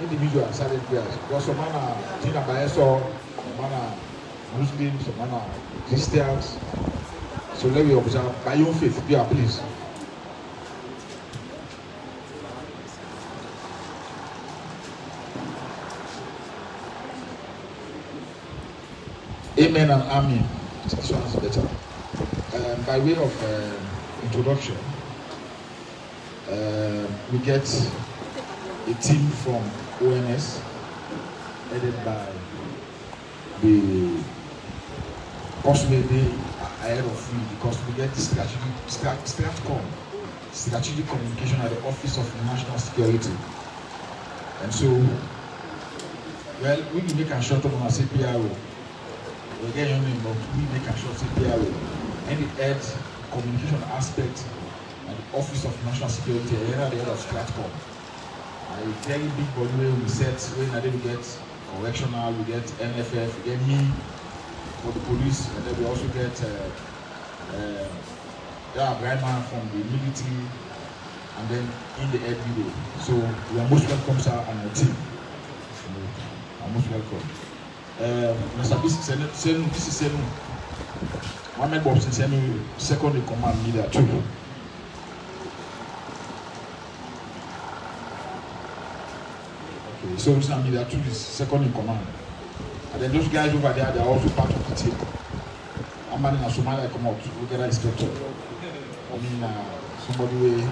individual silent prayers. Because some man are Tina Baeso, some man are Muslims, some man are Christians. So let me observe by your faith, be please. Amen and amen. This one is better. By way of introduction, we get a team from ONS headed by the KOOSH ahead of me, because we get strategic communication at the Office of National Security. And so, well, we will make a short of our CPRO. We get your name, but we make a short CPRO. And the head communication aspect at the Office of National Security, the head of STRATCOM. A very big body where we set, when we get correctional, we get NFF, we get me for the police, and then we also get Brian man from the military, and then in the head video. So you are most welcome, sir, and your team. You are most welcome. Mr. This is Mohamed Bob Sinsenu, second in command leader too. Okay, so this is leader two is second in command. And then those guys over there, they are also part of the team. I'm manning a Somalia come out, we get an inspector. I mean, somebody with a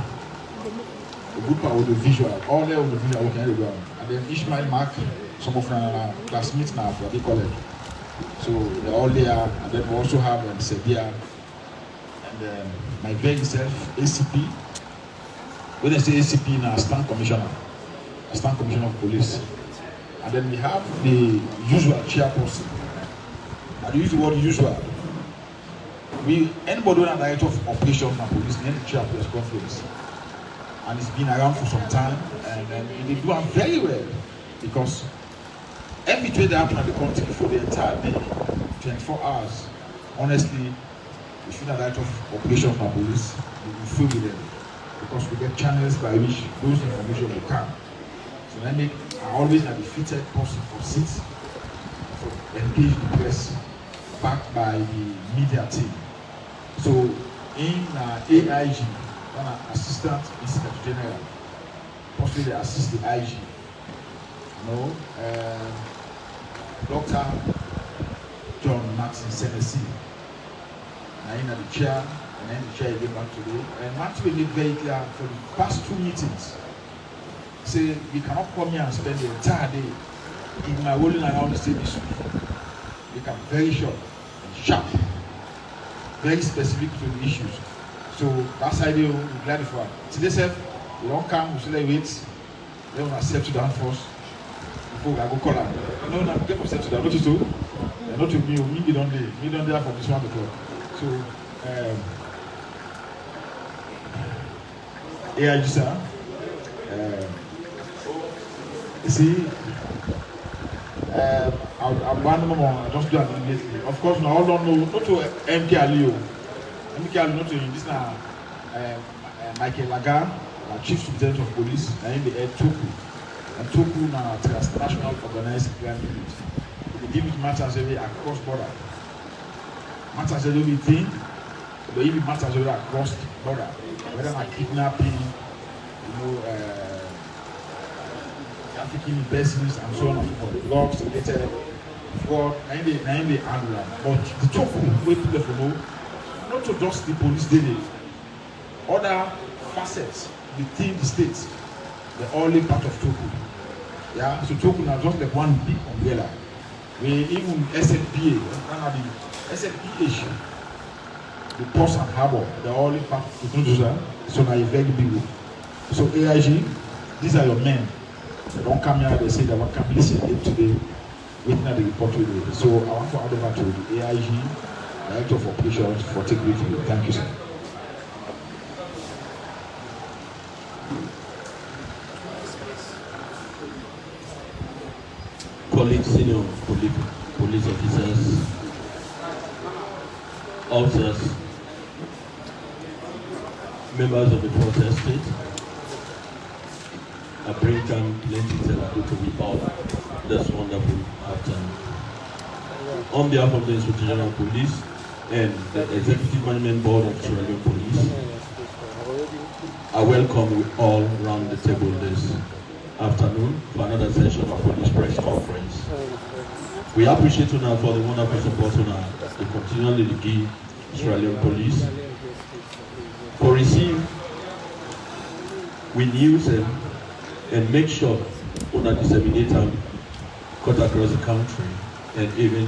good power with the visual, all there with the visual working everywhere. And then Ishmael Mark, some of our classmates now for the college. So they're all there, and then we also have Sebia and my very self, ACP. When I say ACP now, Stand Commissioner of Police. And then we have the usual chairperson. And we use the word usual. Anybody who has director of operations and police, name the chair press conference. And it's been around for some time, and they do very well, because every trade that happens at the country for the entire day, 24 hours, honestly, we feel that director of operations and police, we feel with them, because we get channels by which those information will come. So I always a defeated person for seats, for engage the press, backed by the media team. So in AIG, an assistant inspector general, possibly they assist the IG. Dr. John Martin Senesi, now in the chair, and then the chair again back today. And Martin made it very clear for the past 2 meetings. Say we cannot come here and spend the entire day in my rolling around the same issue. We can very short and sharp, very specific to the issues. So that's idea we're glad for. Today, sir, we don't come, we still wait. They want to settle down first before I go call them. No, get for settle down. Not to do. Not to me. Me don't there. Me don't there from this 1 o'clock. So, AIG, sir. You see, I'll just do it immediately. Of course, now all don't know. Not to MK Alio. MK Alio, not to this now. Michael Lagar, Chief Superintendent of Police, and the head Toku. And Toku now transnational organized crime unit. They deal with matters every across border. Matters every thing, but even matters every across border. Whether I'm kidnapping, trafficking persons and so on and so forth. Drugs, related fraud, and they handle them. But the Toku, we put them know, not to just the police daily. Other facets within the states, they're all part of Toku. Yeah, so Toku now just like one big umbrella. We even SNPA, the SNPA issue, the Ports and Harbor, they're all part of Toku. So now you're very big. So AIG, these are your men. They don't come here, they say they want to come listen today, waiting at the report today. So I want to hand over to the AIG, Director of Operations, for take briefing. Thank you, sir. Colleagues, senior police officers, members of the Fourth Estate, I bring down plenty to we all this wonderful afternoon. On behalf of the Inspector General of Police and the Executive Management Board of Sierra Leone Police, I welcome you all around the table this afternoon for another session of Police Press Conference. We appreciate you now for the wonderful support now to continually give Sierra Leone Police for receive we news and make sure we disseminate them cut across the country, and even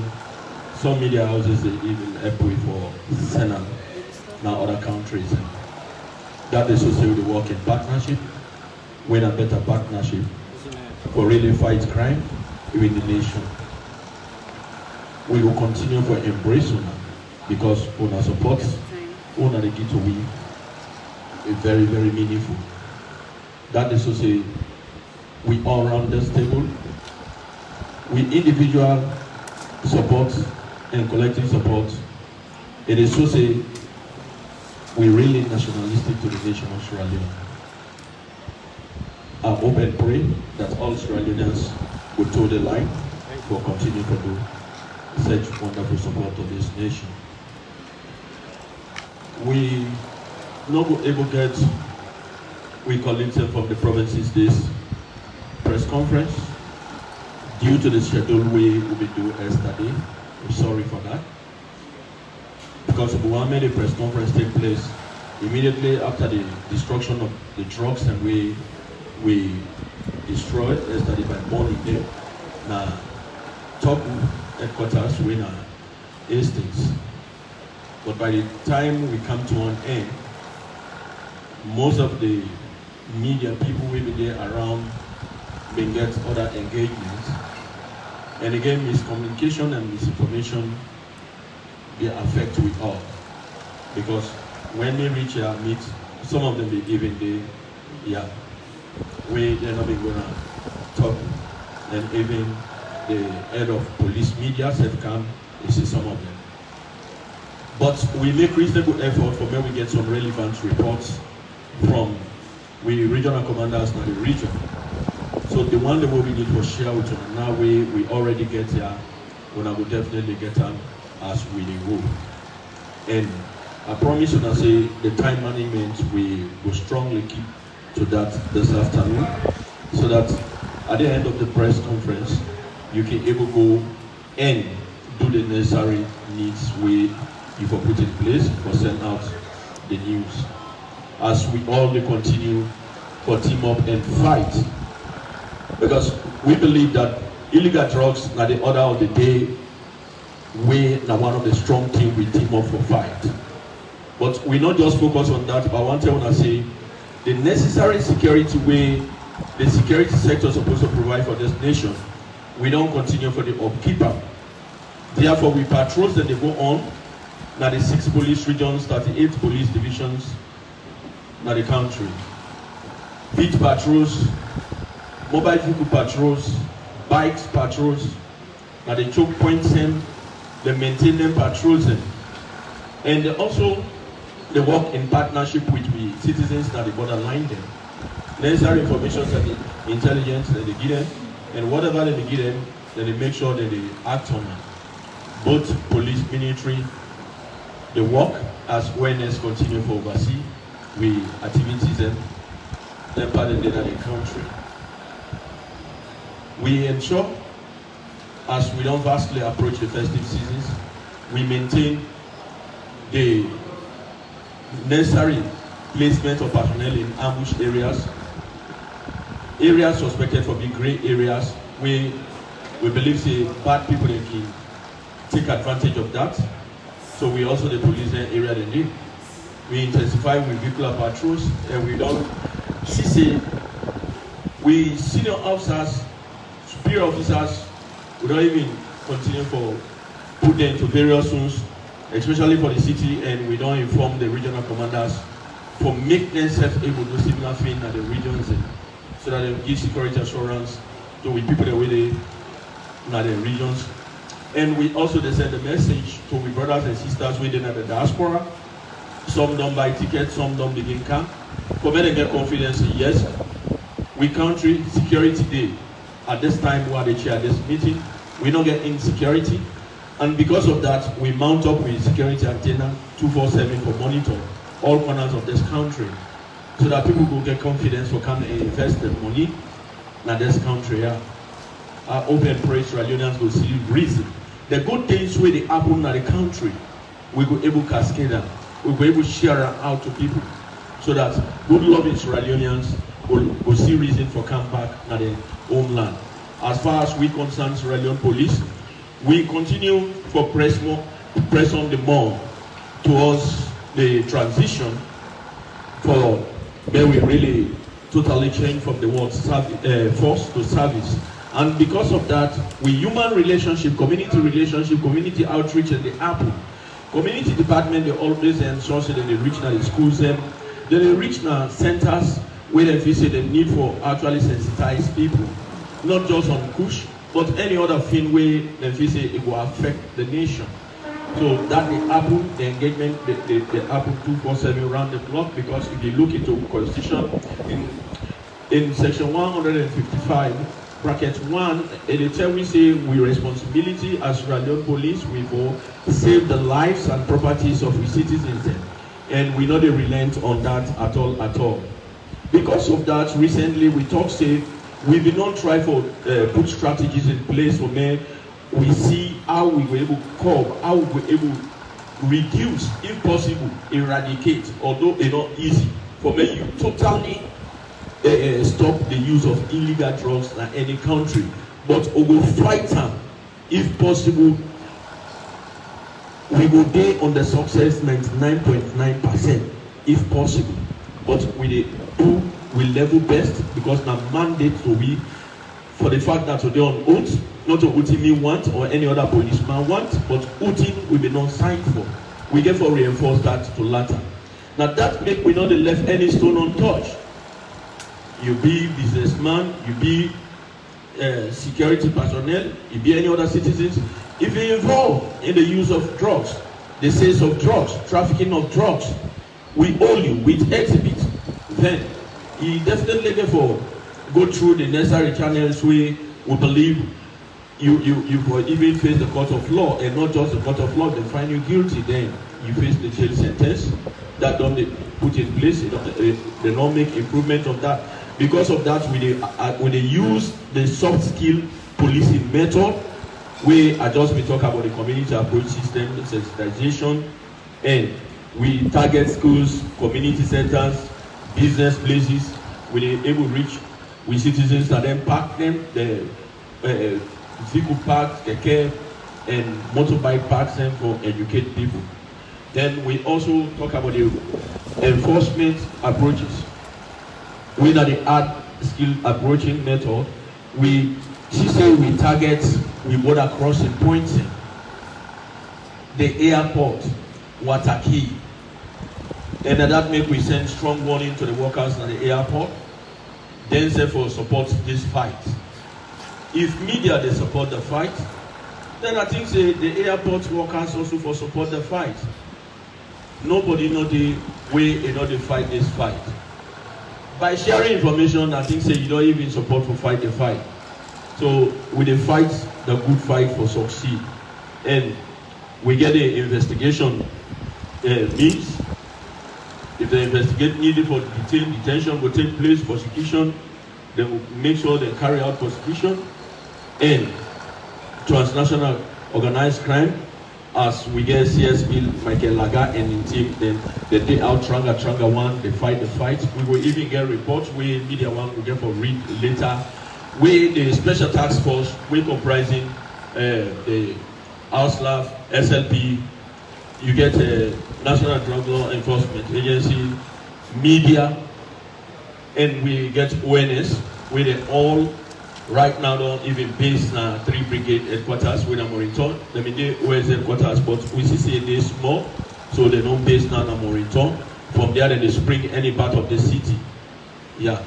some media houses they even help with for Senate now other countries. And that is also the work in partnership, win a better partnership for really fight crime within the nation. We will continue for embrace una because una support una the get to win is very, very meaningful. That is to say we all around this table, with individual support and collective support, it is to say we really nationalistic to the nation of Sierra Leone. I hope and pray that all Sierra Leoneans will toe the line for continuing to do such wonderful support to this nation. We not able to get we collected from the provinces this press conference due to the schedule we will be doing yesterday. We're sorry for that. Because one made a press conference take place immediately after the destruction of the drugs and we destroyed yesterday by morning day. Now top headquarters we na Hastings. But by the time we come to an end, most of the media people will be there around being get other engagements. And again, miscommunication and misinformation they affect we all. Because when they reach our meet, some of them be even they they're not going to talk, and even the head of police media said come, you see some of them. But we make reasonable effort for when we get some relevant reports from we regional commanders in the region. So the one that we need to share with you now we already get here, when I will definitely get them as we go. And I promise you, I say the time management we will strongly keep to that this afternoon, so that at the end of the press conference you can able go and do the necessary needs we you can put in place for send out the news. As we all continue for team up and fight, because we believe that illegal drugs are the order of the day. We are one of the strong team we team up for fight. But we not just focus on that. But I want to say the necessary security way the security sector is supposed to provide for this nation, we don't continue for the upkeeper. Therefore, we patrols that they go on. Now the 6 police regions, 38 police divisions in the country. Beat patrols, mobile vehicle patrols, bikes patrols, now they choke points them, they maintain them patrols them. And they work in partnership with the citizens that they borderline them. Necessary information and the intelligence that they give them, and whatever they give them, then they make sure that they act on it. Both police, military, they work as awareness continue for oversee with activities and part of the country. We ensure, as we don't vastly approach the festive seasons, we maintain the necessary placement of personnel in ambush areas suspected for being gray areas. We believe say bad people can take advantage of that. So we also the police area they live. We intensify with vehicular patrols, and we don't see we senior officers, superior officers, we don't even continue for put them into various zones, especially for the city, and we don't inform the regional commanders for make themselves able to do similar thing at the regions, and so that they give security assurance to the people that we in the regions. And we also they send a message to my brothers and sisters within the diaspora. Some don't buy tickets, some don't begin camp. For me to get confidence, yes, we country security day. At this time, we are the chair this meeting. We don't get insecurity. And because of that, we mount up with security antenna 247 for monitor all corners of this country, so that people will get confidence for come and invest their money in this country. Yeah. I open praise Leoneans will see reason. The good things where they happen in the country, we go able to cascade them. We go able to share them out to people, so that good loving Sierra Leoneans will see reason for come back to their homeland. As far as we concern Sierra Leone Police, we continue for press on the more towards the transition for where we really totally change from the word force to service. And because of that, we human relationship, community outreach, and the Apple community department, they always ensure that they reach the schools, then they reach the centers where they visit the need for actually sensitize people, not just on KOOSH, but any other thing where they visit it will affect the nation. So that the Apple, the engagement, the Apple 247 around the clock, because if you look into Constitution in section 155, bracket 1, it tell we say we responsibility as Sierra Leone Police, we will save the lives and properties of the citizens, and we not relent on that at all. Because of that, recently we talk say we will not try for put strategies in place for me. We see how we were able to curb, how we were able to reduce, if possible, eradicate, although it's not easy, for me you totally stop the use of illegal drugs in any country. But we will fight them, if possible. We will be on the success 99.9%, if possible. But we level best, because now mandate to be for the fact that today on oath, not to outing me want or any other policeman want, but outing we be not signed for. We therefore reinforce that to latter. Now that make we not left any stone untouched. You be businessman, you be security personnel, you be any other citizens. If you involved in the use of drugs, the sales of drugs, trafficking of drugs, we owe you with exhibit. Then you definitely therefore go through the necessary channels where we believe you will even face the court of law, and not just the court of law, they find you guilty, then you face the jail sentence. That don't they put in place, they don't make improvement of that. Because of that, when they use the soft skill policing method, where I just been talking about the community approach system, sensitization, and we target schools, community centers, business places, we are able to reach with citizens and then park them, the vehicle parks, the care, and motorbike parks them for educate people. Then we also talk about the enforcement approaches. We know the hard skill approaching method. We target with border crossing points, the airport, Waterkey, and that make we send strong warning to the workers at the airport. Then say for support this fight. If media they support the fight, then I think say the airport workers also for support the fight. Nobody know the way they fight this fight. By sharing information, I think say you don't even support for fight the fight. So we dey fight the good fight for succeed, and we get the investigation means. If the investigation needed for detention will take place, prosecution, they will make sure they carry out prosecution, and transnational organized crime, as we get CSP Michael Laga and in team, then they take out Tranga one, they fight the fight. We will even get reports where media one will get for read later, where the special task force, we comprising the Auslav, SLP, you get National Drug Law Enforcement Agency, media, and we get ONS, where they all right now don't even base 3 brigade headquarters with a Moriton. Let me do OS headquarters, but we see they small, so they don't base now in Moriton. From there, then they spring any part of the city. Yeah,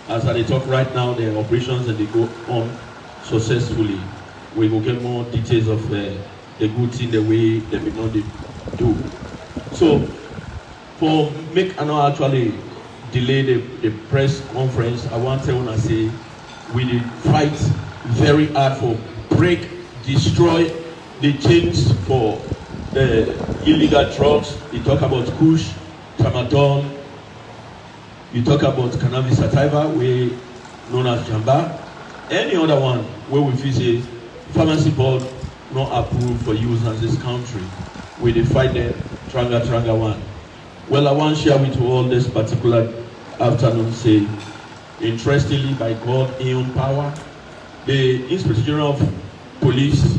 as I talk right now, the operations and they go on successfully. We will get more details of the good thing, the way they will not do. So, for make an actually delay the press conference, I want to say we did fight very hard for break, destroy the chains for illegal drugs. You talk about KOOSH, tramadol, you talk about cannabis sativa, we known as Jamba, any other one where we feel say pharmacy board not approved for use in this country. We dey fight the tranga one. Well, I want to share with you all this particular afternoon say, interestingly, by God in own power, the Inspector General of Police,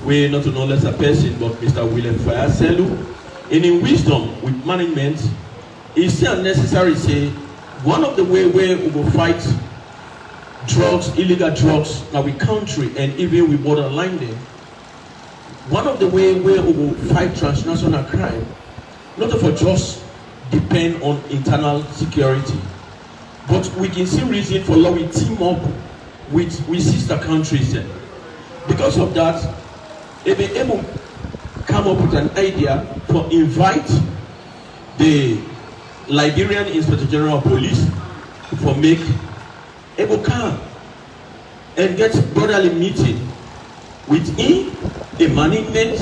we not only as a person, but Mr. William Fayaselu, and in wisdom with management, it's still necessary to say, one of the ways where we will fight drugs, illegal drugs, in our country, and even we borderline them, one of the ways where we will fight transnational crime, not for just depend on internal security, but we can see reason for how we team up with sister countries. Because of that, they be able to come up with an idea for invite the Liberian Inspector General of Police for make able come and get brotherly meeting within the management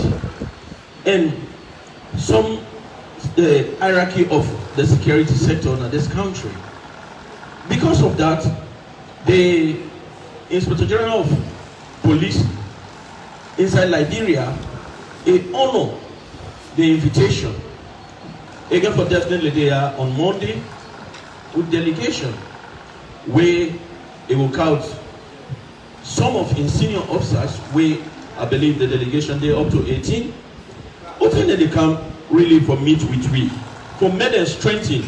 and some hierarchy of the security sector in this country. Because of that, the Inspector General of Police inside Liberia honor the invitation. Again, for definitely they are on Monday with delegation where it will count some of in senior officers where I believe the delegation they up to 18. Often they come really for meet with we, for make and strengthen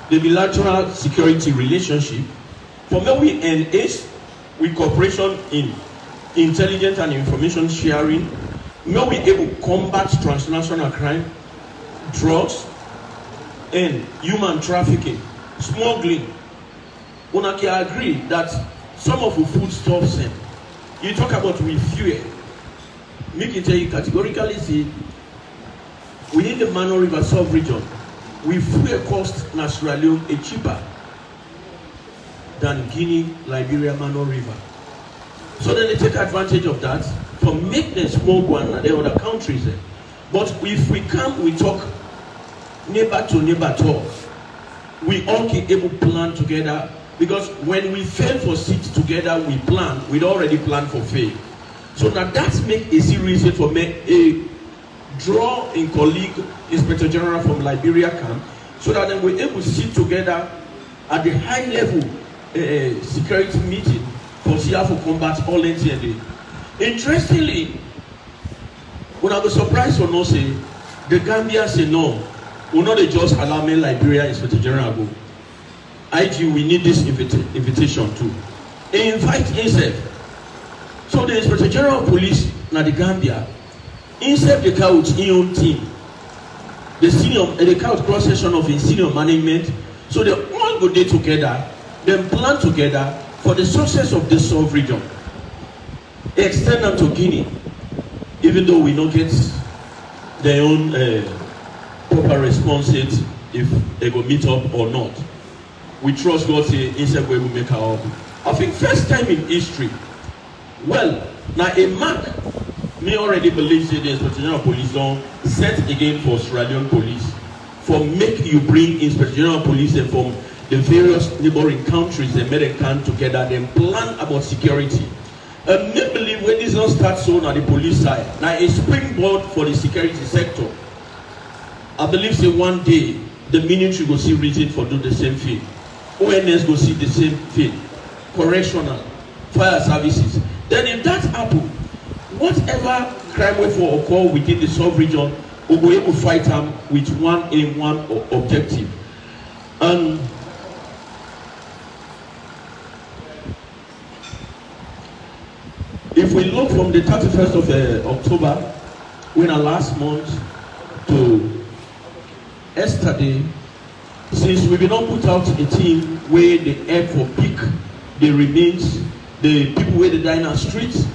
the bilateral security relationship, for me we engage with cooperation in intelligence and information sharing, may we able to combat transnational crime, drugs, and human trafficking, smuggling. Una can agree that some of the foodstuffs, you talk about with fuel, me can tell you categorically see, within the Mano River sub-region, we fuel cost na Sierra Leone cheaper than Guinea, Liberia, Mano River. So then they take advantage of that for make them small one and the other countries. But if we come, we talk neighbor to neighbor talk, we all can able to plan together, because when we fail for sit together, we plan, we'd already planned for fail. So now that's make a serious for me a draw in colleague Inspector General from Liberia camp, so that then we're able to sit together at the high level security meeting for CR for combat all NTND. Interestingly, when I was surprised for no say, the Gambia say no, we're not just allow me Liberia Inspector General go. IG, we need this invitation too. They invite himself. So the Inspector General of Police na the Gambia, instead the couch in own team, the senior the couch cross section of the senior management, so they all go there together, then plan together for the success of this sub-region. They extend them to Guinea, even though we don't get their own proper responses if they go meet up or not. We trust God say instead we will make our own. I think first time in history, well, now a mark, me already believe that the Inspector General of Police don't set again for Sierra Leone Police, for make you bring Inspector General of Police and from the various neighboring countries and make them together, then plan about security. And me believe when this don't start so on the police side, now a springboard for the security sector. I believe say one day the military go see reason for do the same thing. ONS go see the same thing. Correctional, fire services. Then if that happen, whatever crime way for occur within the sub-region, we will be able to fight them with one aim, one objective. And if we look from the 31st of October, when our last month to yesterday, since we did not put out a team where the help for pick the remains, the people where they die in our streets,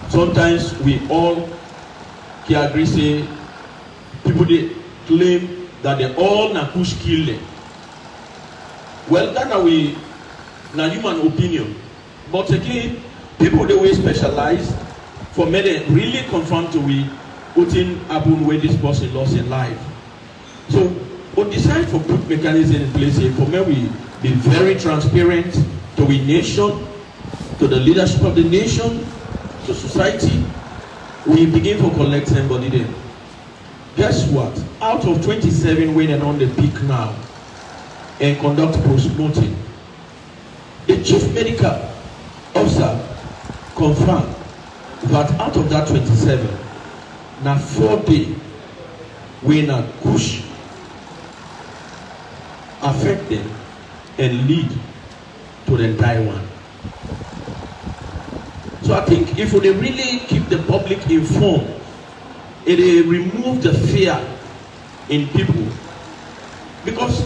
sometimes we all can agree say people they claim that they all na KOOSH kill them. Well, that now we na human opinion. But again, people they will specialize for me they really confirm to we putting happen where this person lost in life. So we decide for put mechanism in place here for me we be very transparent to the nation, to the leadership of the nation, to society. We begin to collect somebody there. Guess what? Out of 27 women on the peak now and conduct post-mortem, the chief medical officer confirmed that out of that 27, now 4 days when a KOOSH affect them and lead to the entire one. So I think if we really keep the public informed, it remove the fear in people, because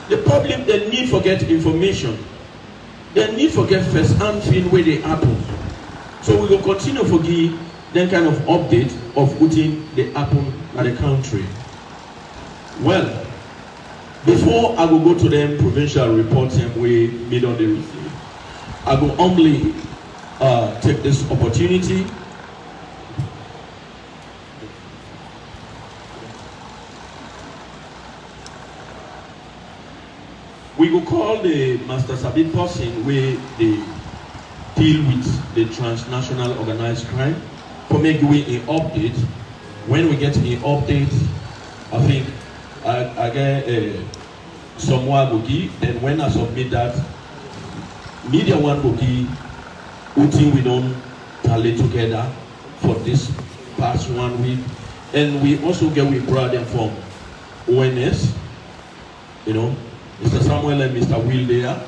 the public they need to get information, they need to get first-hand thing where they happen. So we will continue to give that kind of update of putting the happen at the country. Well, before I will go to them provincial reports and we made on the receive, I will humbly take this opportunity we will call the Master Sabit person where they deal with the transnational organized crime for make we an update. When we get an update, I think I get someone will give, and when I submit that, media one will give, we don't tally together for this past 1 week, and we also get with brother from ONS, you know, Mr. Samuel and Mr. Will there.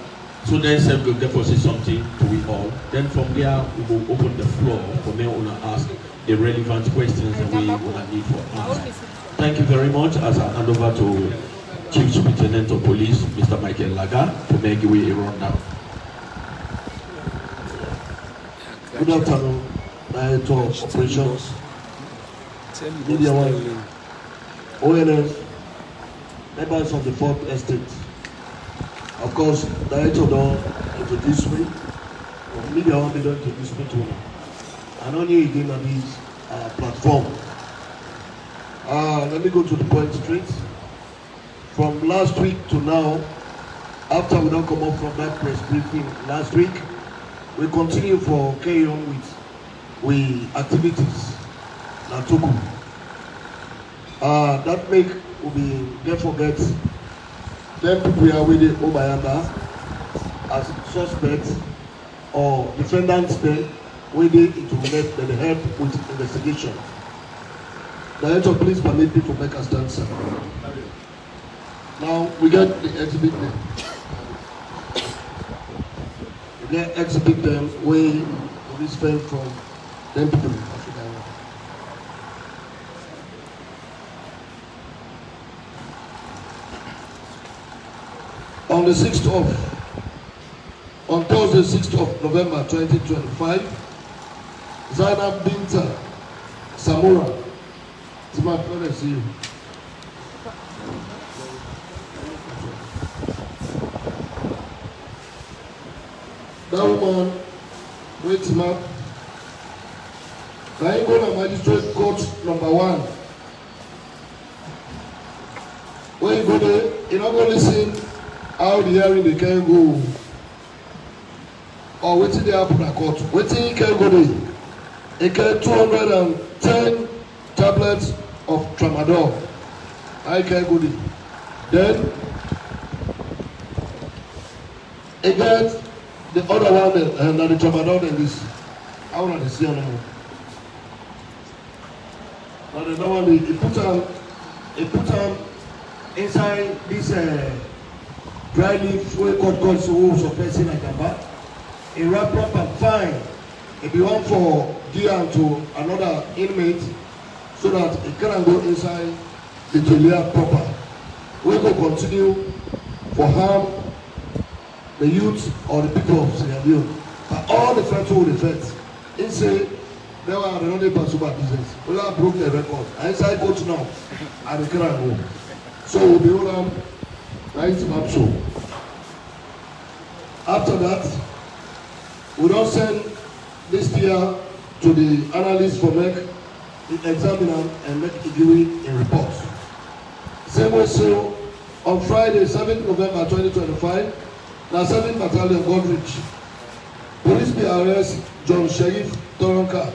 So then Sam will get for say something to we all. Then from there we will open the floor for me to ask the relevant questions that we will need for answer. Thank you very much as I hand over to Chief Superintendent of Police, Mr. Michael Laga, to make we a rundown. Good afternoon, Director of Operations, Media One, ONS, members of the 4th Estate. Of course, Director don't introduce me, or Media One don't introduce me to me. And only again on this platform. Let me go to the point straight. From last week to now, after we don't come up from that press briefing last week, we continue for carry on with activities na Togo. That make we don't forget them people are with the Obayamba as suspects or defendants there waiting to help with investigation. Director, please permit me to make a stand, sir. Now we get the exhibit there. We get exhibit them where police fell from them people. On Thursday, 6th of November 2025, Zainab Binta Samura, it's my pleasure to see you. That woman, wait him up. Can you go to Magistrate Court number 1? When you go there, you're not going to listen how the hearing they can go. Or waiting they happen at court. Waiting you can go there. It can 210 tablets of tramadol. I can go there. Then again the other one and the tramadol and this. I want to see anymore. But the other one he put on inside this dry leaf wey cut so person like that. He wrap up and fine. If you want for DM to another inmate so that it can go inside the jail proper. We will continue for harm the youth or the people of Sierra Leone. But all the friends who defend, he say they were another person business. We have broke the record. I inside coach now and the can go. So we'll be on nice map show. After that, we don send this year to the analyst for make the examiner and make e give a report. Same way so on Friday 7 November 2025 na 7 Battalion Godrich police bin arrest John Sheriff Toronka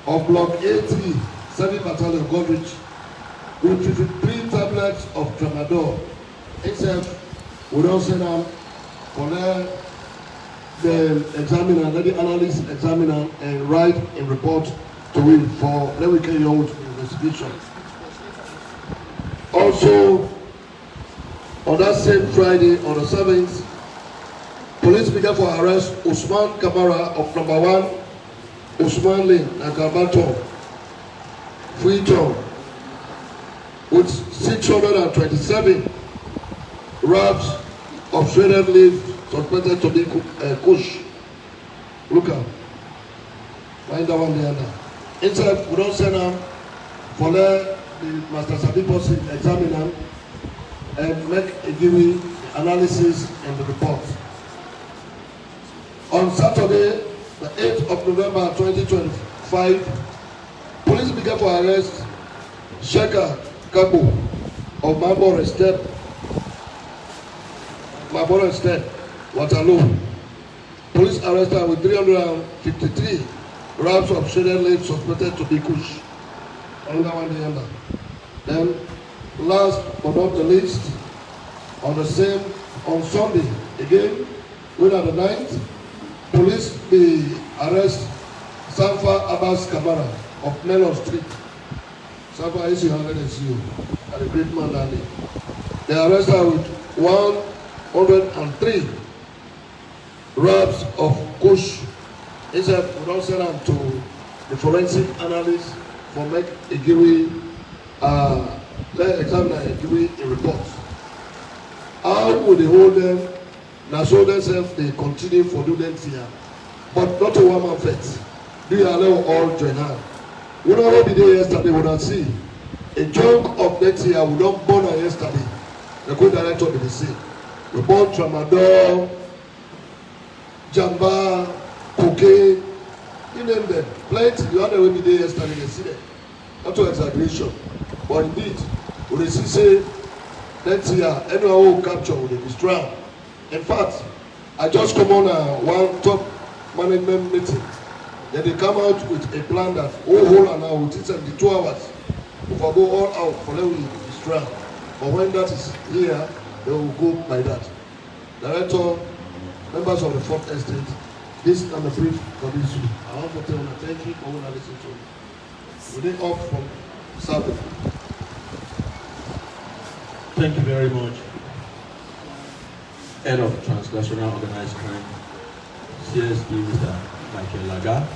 of block A3 7 Battalion Godrich with 53 tablets of tramadol. Himself we don send am for the examiner, let the analyst examiner and write a report to him for let we carry on with the investigation. Also, on that same Friday, on the 7th, police began to arrest Usman Kamara of number 1 Usman Lane and Garbaton, Freetown, with 627 wraps of shredded leaf suspected to be KOOSH. Look at, find that one there now. Inside, we don't send them for the Master Sabi Posse examine them and make a given analysis and the report. On Saturday, the 8th of November 2025, police began to arrest Sheka Kabo of Mabore Step, Waterloo. Police arrested her with 353 wraps of shredded leaf suspected to be KOOSH. Another one the other. Then, last but not the least, on Sunday, again, when at the 9th, police be arrest Sanfa Abbas Kamara of Melon Street. Sanfa is you at the great man down there. They arrested her with 103 wraps of KOOSH. Inside, we don't send them to the forensic analyst for make a give let examiner a give a report. How would they hold them? Now so themselves they continue for do them here, but not a one man fete. Do you allow all join hand? We don't know the day yesterday. We don't see a chunk of next year. We don't born on yesterday. The co-director be the same. We born tramadol, jamba, cocaine. You name them. Plenty. The other way be there yesterday. They see them. Not to exaggeration, but indeed, we see say next year anyone who capture will be strong. In fact, I just come on one top management meeting. Then they come out with a plan that whole an hour within 72 hours. If I go all out for them will be strong. But when that is here, they will go by that. Director, members of the 4th Estate, this is the brief for this week. I want to tell you thank you for listening to me. We did off from Sabbath. Thank you very much. Head of Transnational Organized Crime, CSP Mr. Michael Laga.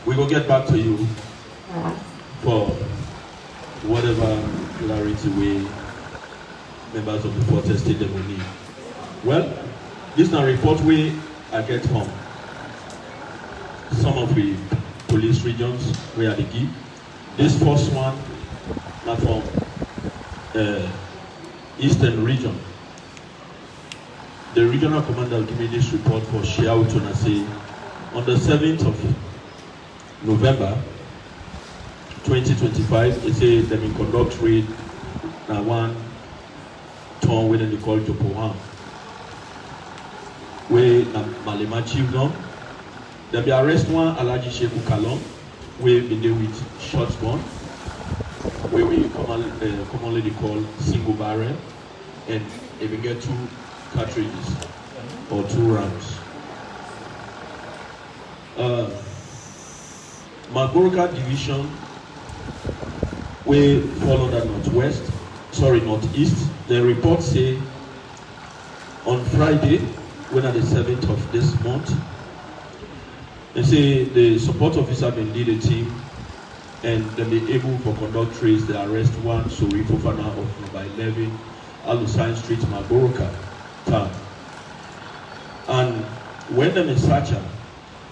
We will get back to you for whatever clarity we members of the 4th Estate they will need. Well, this is a report we I get from some of the police regions where they give. This first one not from Eastern region. The regional commander will give me this report for Shiao Tonase on the 7th of November 2025. It says they will conduct raid na one town within the call Jopoham. We na Malema Chiefdom. They be arrest one Alaji Sheku Kalon. We been there with short gun. Where we commonly call single barrel, and if we get 2 cartridges or 2 rounds. Magoroka division, we follow that northeast. The report say on Friday, when at the 7th of this month, they say the support officer been lead a team and they be able to conduct raids. They arrest one Sori Fofana of number 11 Alusain Street, Magoroka town. And when they search her,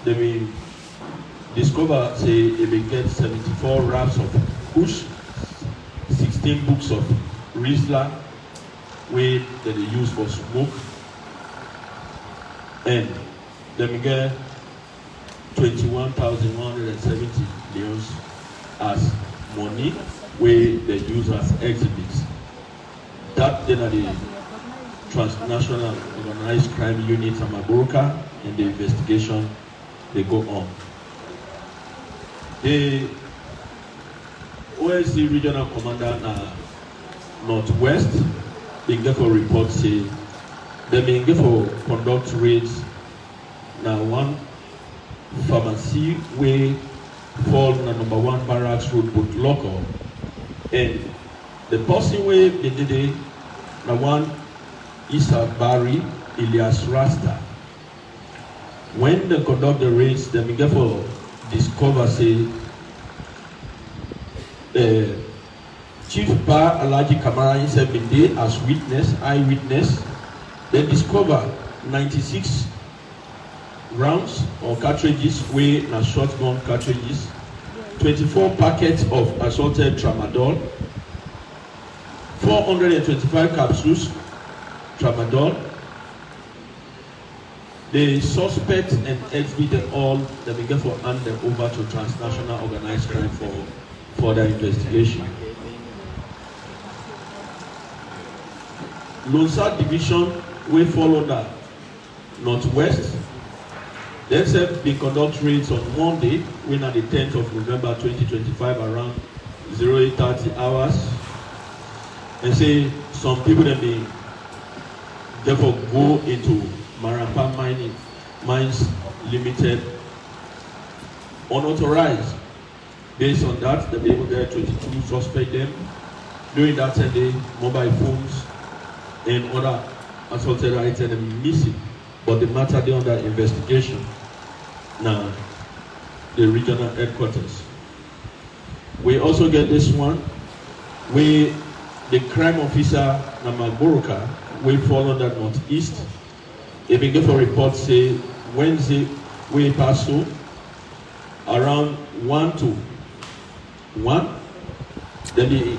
they will discover say they will get 74 wraps of KOOSH, 16 books of Rizla, where they use for smoke, and them get 21,170 leons as money where they use as exhibits. That then are the transnational organized crime unit Amagoroka, and the investigation they go on. The OSC regional commander na Northwest, they get for report say they may get for conduct raids na one pharmacy where fall na number 1 barracks road but local, and the person where they did it na one Isa Barry Elias Rasta. When they conduct the raids, they may get for discover say Chief Bar Alaji Kamara himself been there as eyewitness. They discover 96 rounds or cartridges wey na shotgun cartridges, 24 packets of assaulted tramadol, 425 capsules tramadol. The suspect and exhibit all that we get for hand them over to transnational organized crime for further investigation. Lonsa division we follow that Northwest. They said they conduct raids on Monday, when at the 10th of November 2025 around 08:30 hours. And say some people that may therefore go into Marampa Mines Limited unauthorized. Based on that, they be able to get 22 suspect them. During that 10-day, mobile phones and other assaulted items missing, but the matter they under investigation. Now, the regional headquarters. We also get this one, where the crime officer Namagoroka, we follow that northeast. They begin for report say Wednesday we pass through around 1 to 1. Then they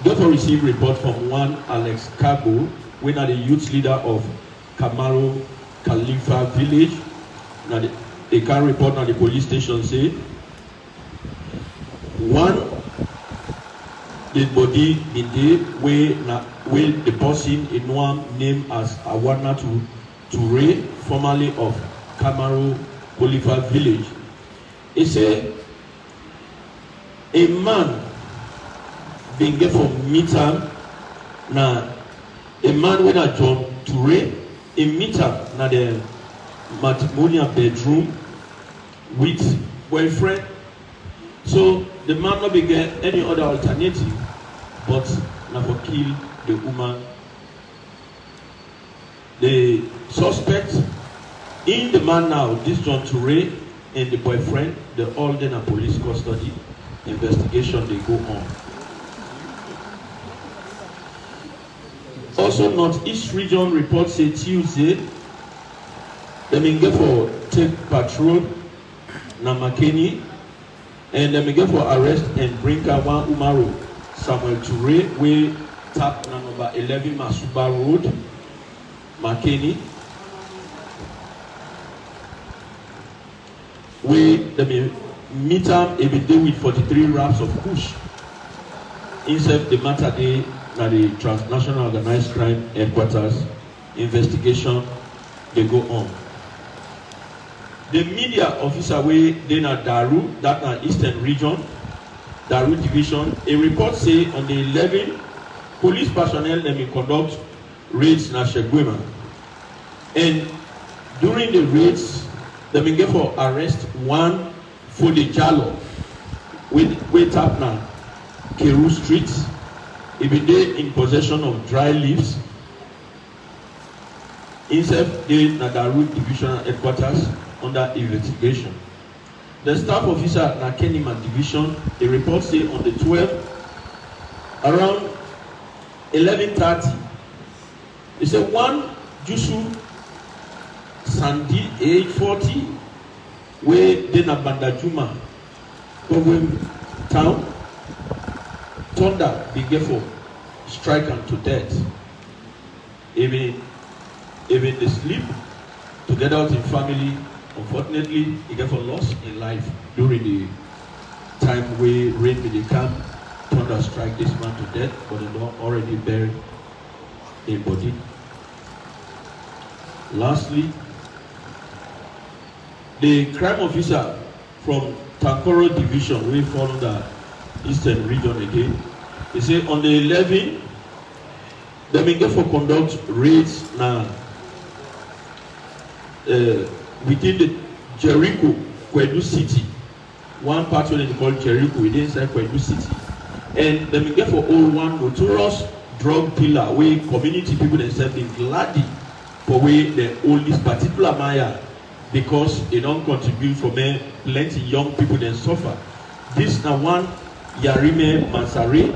get to receive report from one Alex Kabo, we are the youth leader of Kamaro Khalifa village. Now they can report now the police station say one dead body in there where the person in one named as Awana Ture, formerly of Kamaro Khalifa village. He said a man being get for meter na a man with a John Ture a meter na the matrimonial bedroom with boyfriend. So the man not be get any other alternative but na for kill the woman. The suspect in the man now, this John Ture and the boyfriend, they all in a police custody. Investigation they go on. Also, Northeast Region report say Tuesday, they may get for take patrol na Makeni, and they may get for arrest and bring one Umaru Samuel Ture, we tap na number 11 Masuba Road, Makeni. We they may meet them every day with 43 wraps of KOOSH. Inside the matter day na the transnational organized crime headquarters investigation they go on. The media officer way they na Daru, that na Eastern Region, Daru Division, a report say on the 11 police personnel they may conduct raids na Shegwema. And during the raids, they may get for arrest one for the Jalo with tap na Keru Street. If they in possession of dry leaves, inside the Nadaru Divisional Headquarters under investigation. The staff officer at Nakenima Division, a report say on the 12th, around 11:30, he said one Jusu Sandi, age 40, where then Bandajuma, Kogwem town, thunder began strike him to death. Even the sleep together with his family. Unfortunately, he got lost in life during the time we rain in the camp, thunder strike this man to death, but they don't already buried a body. Lastly, the crime officer from Takoro division, we follow the eastern region again. He say on the 11th, they may get for conduct raids now within the Jericho, Kwedu City. One part where they call Jericho within inside Kwedu City. And they may get for all one notorious drug dealer where community people themselves been glad for where they own this particular Maya because they don't contribute for me plenty young people then suffer. This now one Yarime Mansari,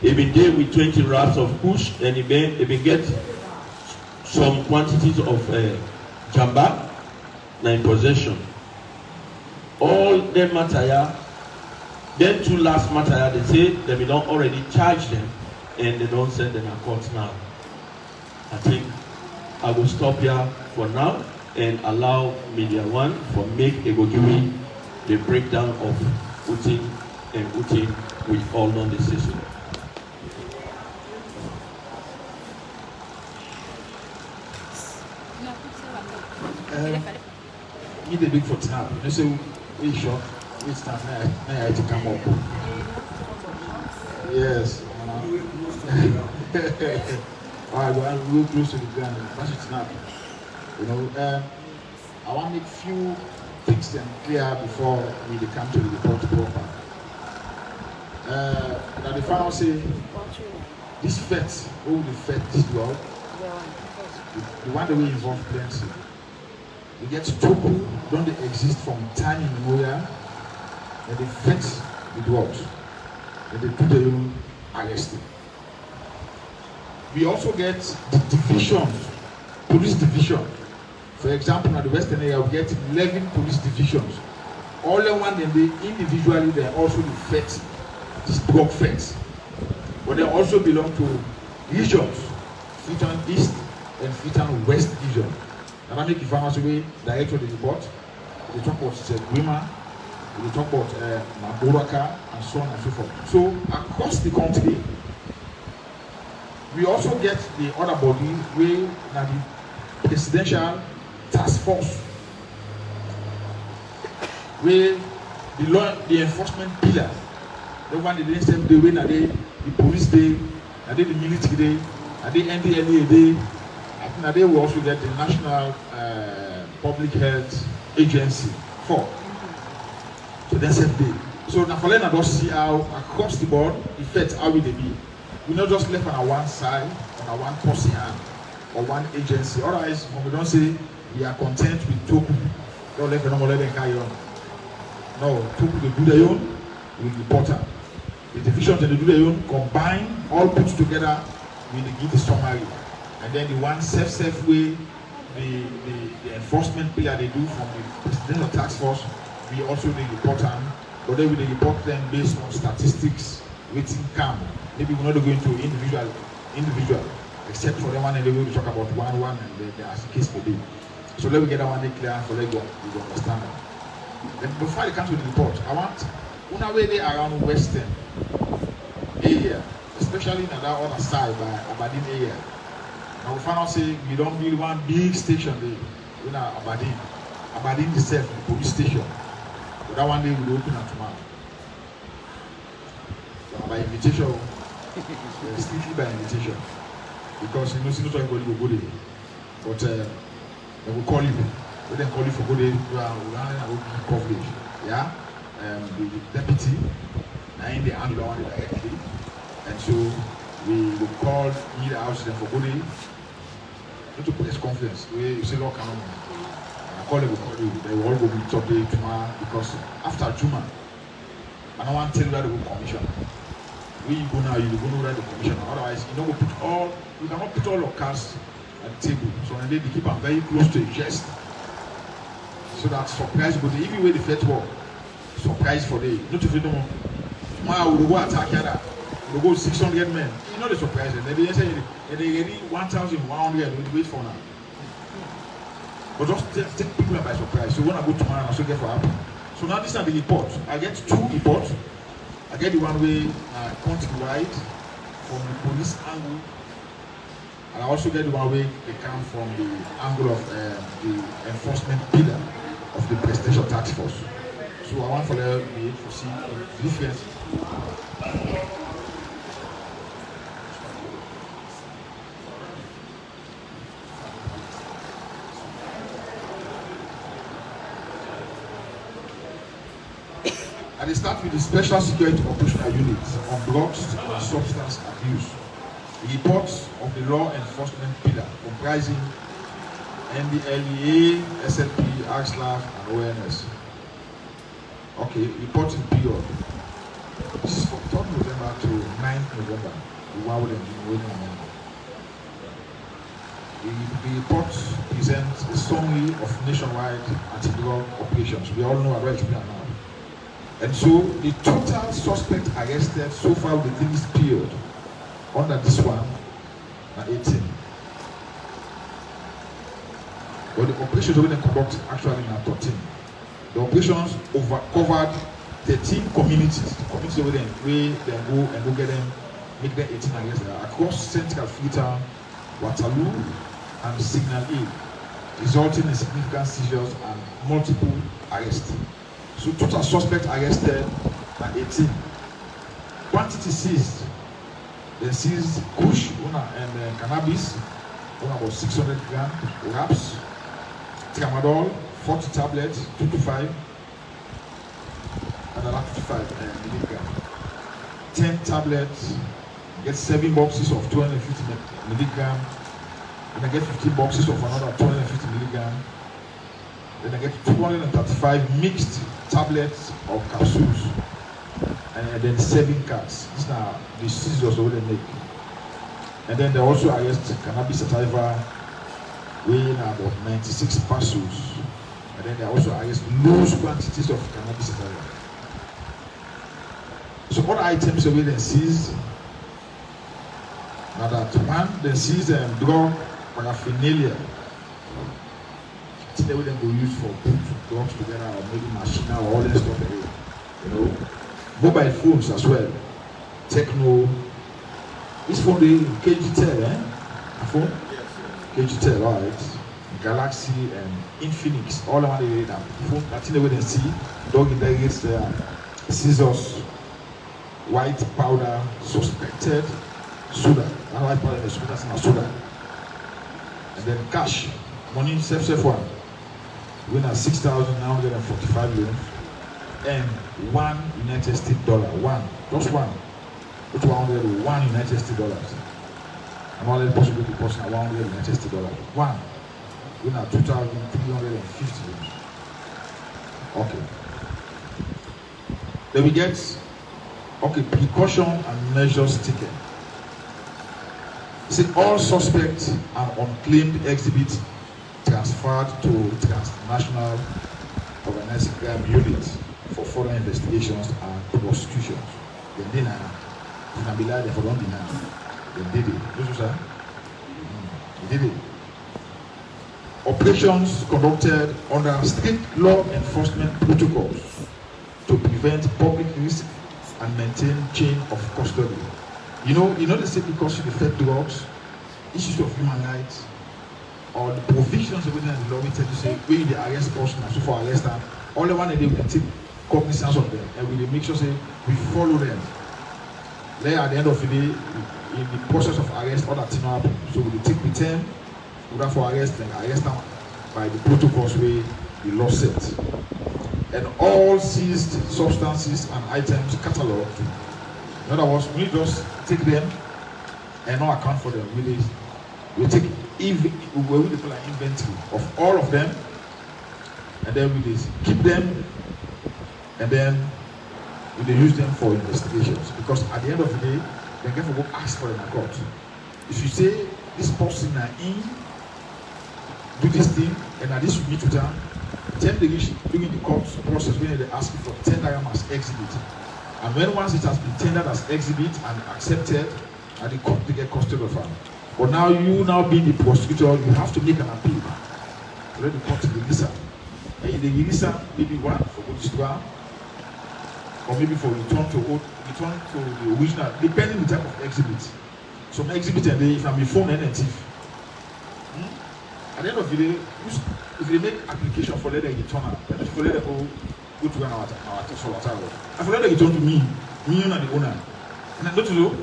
he been there with 20 wraps of KOOSH and he been get some quantities of jamba in possession. All them mataya, then two last mataya, they say they don't already charge them and they don't send them to court now. I think I will stop here for now and allow Media One for make a go give me the breakdown of Utin and Utin with all non-decision. Need a big for tap. You say we short, we stand now to come up. Yes. Alright, we'll go close to the ground. That's it now. You know, I want to make few things clear before we come to the report proper. Now the final say this fete, all the fete this world, the one that we involve plenty. We get toku, don't they exist from time immemorial, and they fete the world, and they do their own arresting. We also get the divisions, police division. For example, in the Western area, we get 11 police divisions. All the one, and they individually, they are also the fete, this block fete. But they also belong to regions, Freetown East and Freetown West region. And I make the farmers away direct to the report. They talk about Grima, they talk about Maboraka, and so on and so forth. So across the country, we also get the other body where the presidential task force, where the enforcement pillar, the one that they say the way that they the police day, that they the military day, that they NDLA day. I think that they will also get the National Public Health Agency for. So that's a day. So now for them to see how across the board affect how we they be. We not just left on one side, on one person hand, or one agency. Otherwise, when we don't say we are content with Toku, don't let them let them carry on. No, Toku they do their own, we report them. The divisions that they do their own, combine, all put together, we give the summary. And then the one safe way, the enforcement pillar they do from the presidential task force, we also report them, but then we report them based on statistics, waiting camp. Maybe we're not going to individual, except for the one and they will talk about one and the as the case may be. So let me get that one clear for let go, you understand that. Then before I come to the report, I want una way they around Western area, especially in that other side by Aberdeen area. Now we find out say we don't build one big station there in Aberdeen. Aberdeen itself, the police station. So that one day will open up tomorrow. So by invitation, strictly by invitation. Because you know, see not everybody will go there. But they will call you. When they call you for go there, we are coverage. Yeah? The deputy, and they handle one directly. And so we will call either house them for go there. Not to press conference. We say, look, come on. I call them, will call you. They will all go meet up there tomorrow because after Juma, I don't want to tell you that they will commission. When you go now, you go know where the commission. Otherwise, you cannot put all your cards at the table. So and then they keep them very close to a chest. So that surprise go there. Even when the first war, surprise for them. Not if you don't. Tomorrow we will go attack here. We will go 600 men. You know the surprise. And they say they ready 1,100. We wait for now. but just take people by surprise. So when I go tomorrow, I also get for happen. So now these are the reports. I get 2 reports. I get the one way countrywide from the police angle, and I also get the one way they come from the angle of the enforcement pillar of the presidential task force. So I want for them to be able to see the difference. And they start with the Special Security Operational Units on drugs and substance abuse. The reports of the law enforcement pillar comprising NDLEA, SLP, AXLAF, and ONS. Okay, reporting period. This is from 3rd November to 9th November. The one with the waiting amendment. The report presents a summary of nationwide anti-drug operations. We all know what it's been now. And so the total suspect arrested so far within this period under this one are 18. But the operations we conducted actually are 13. The operations covered 13 communities. The communities where they go get them, make them 18 arrested across Central Freetown, Waterloo, and Signal Hill, resulting in significant seizures and multiple arrests. So total suspects arrested are 18. Quantity seized. They seized KOOSH and cannabis, about 600 grams, wraps, tramadol, 40 tablets, 2 to 5, and another 55 milligrams. 10 tablets, get 7 boxes of 250 milligrams. Then I get 15 boxes of another 250 milligrams. Then I get 235 mixed tablets or capsules, and then 7 cards. These are the seizures that they make. And then they also arrest cannabis sativa weighing about 96 parcels. And then they also arrest loose quantities of cannabis sativa. So all items that they seize. Now that one, they seize drug paraphernalia. They will then go use for put drugs together or maybe machine or all that stuff. You know, mobile phones as well. Techno. This phone the KGTEL, A phone? Yes. KGTEL, alright. Galaxy and Infinix, all around the radar. Phone that they will then see. Dog interrogates their scissors, white powder, suspected soda. That white powder is soda. And then cash, money, safe one. Winner 6,945 loans and $1 United States dollar. Just one. Which $1 United States dollars. I'm only possible to post $100 United States dollars. One. Winner 2,350 loans. Okay. Then we get precaution and measures taken. See, all suspects and unclaimed exhibits transferred to transnational organized crime units for further investigations and prosecutions. They did it. They did it. They did it. Operations conducted under strict law enforcement protocols to prevent public risk and maintain chain of custody. You know they say because you affect drugs, issues of human rights, or the provisions within the law we tell you say when the arrest person and so for arrest them, all the one that they will take cognizance of them and we make sure say we follow them. Then at the end of the day, in the process of arrest, all that thing happen. So we take the term, we for arrest them by the protocols where the law set. And all seized substances and items catalogued. In other words, we just take them and not account for them. We take inventory of all of them, and then we keep them, and then we use them for investigations. Because at the end of the day, they can go ask for them in court. If you say this person do this thing, and at this you meet with them, then they during the court process when they ask you for 10 dirham as exhibit. And when once it has been tendered as exhibit and accepted, at the court they get custody of them. But now you being the prosecutor, you have to make an appeal. let the court release her. And they release her maybe one for go destroy, or maybe for return to the original, depending on the type of exhibit. Some exhibit and they can be phone and thief. At the end of the day, if they make application for let them return her, then for let them go to our I for let them return to me and the owner. And I don't know,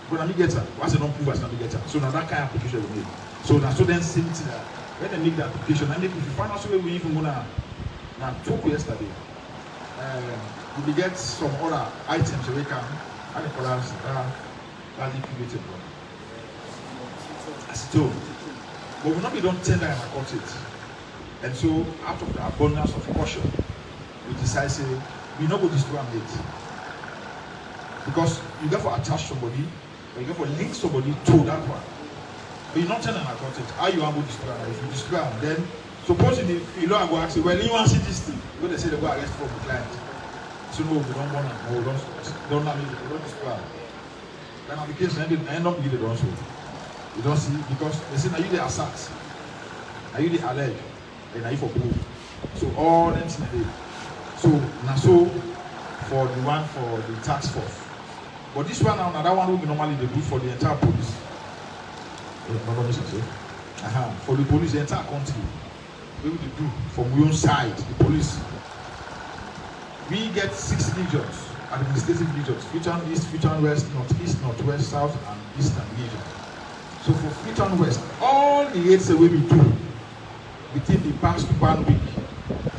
but I get her. Once I don't prove I get her. So now that kind of application we made. So now so then same thing that when they make the application, and if you find out where we even gonna now talk yesterday, we get some other items we can and the others are liquidated. As it told. But we not be done tender and accord it. And so out of the abundance of caution, we decide say we not go destroy and it. Because you got to attach somebody, or you got to link somebody to that one. But you not tender and accord it. How you want to destroy them? If you destroy them, then supposedly you know I go ask you, well, you want to see this thing? When they say they go arrest from the client. So no, we don't want to, no, don't destroy them. Then on the case, I end up with it also. You don't see, because they say, are you the assert? Are you the alleged? And are you for proof? So all them things they. So now so for the one for the task force. But this one now, that one we normally they do for the entire police. For the police, the entire country. We will do from your own side, the police. We get 6 regions, administrative regions, Future East, Future West, Northeast, Northwest, South, and Eastern region. So for Future West, all the raids we do within the past 1 week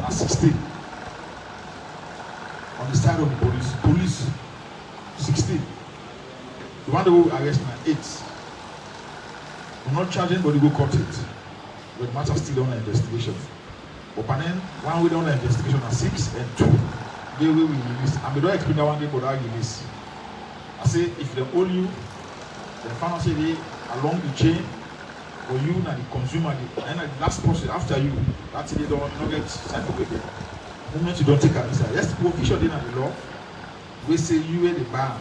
are 16. On the side of the police 16. The one that we arrest now 8. We're not charging, but we go court it. But the matter still under investigation. But then one way under investigation are 6 and 2. They will release. And we don't explain that one day, but that release. I say if they owe you, then final say they along the chain, or you and the consumer, and the last person after you, that's they don't get signed up again. The moment you don't take a visa, yes, provision in the law, we say you are the ban,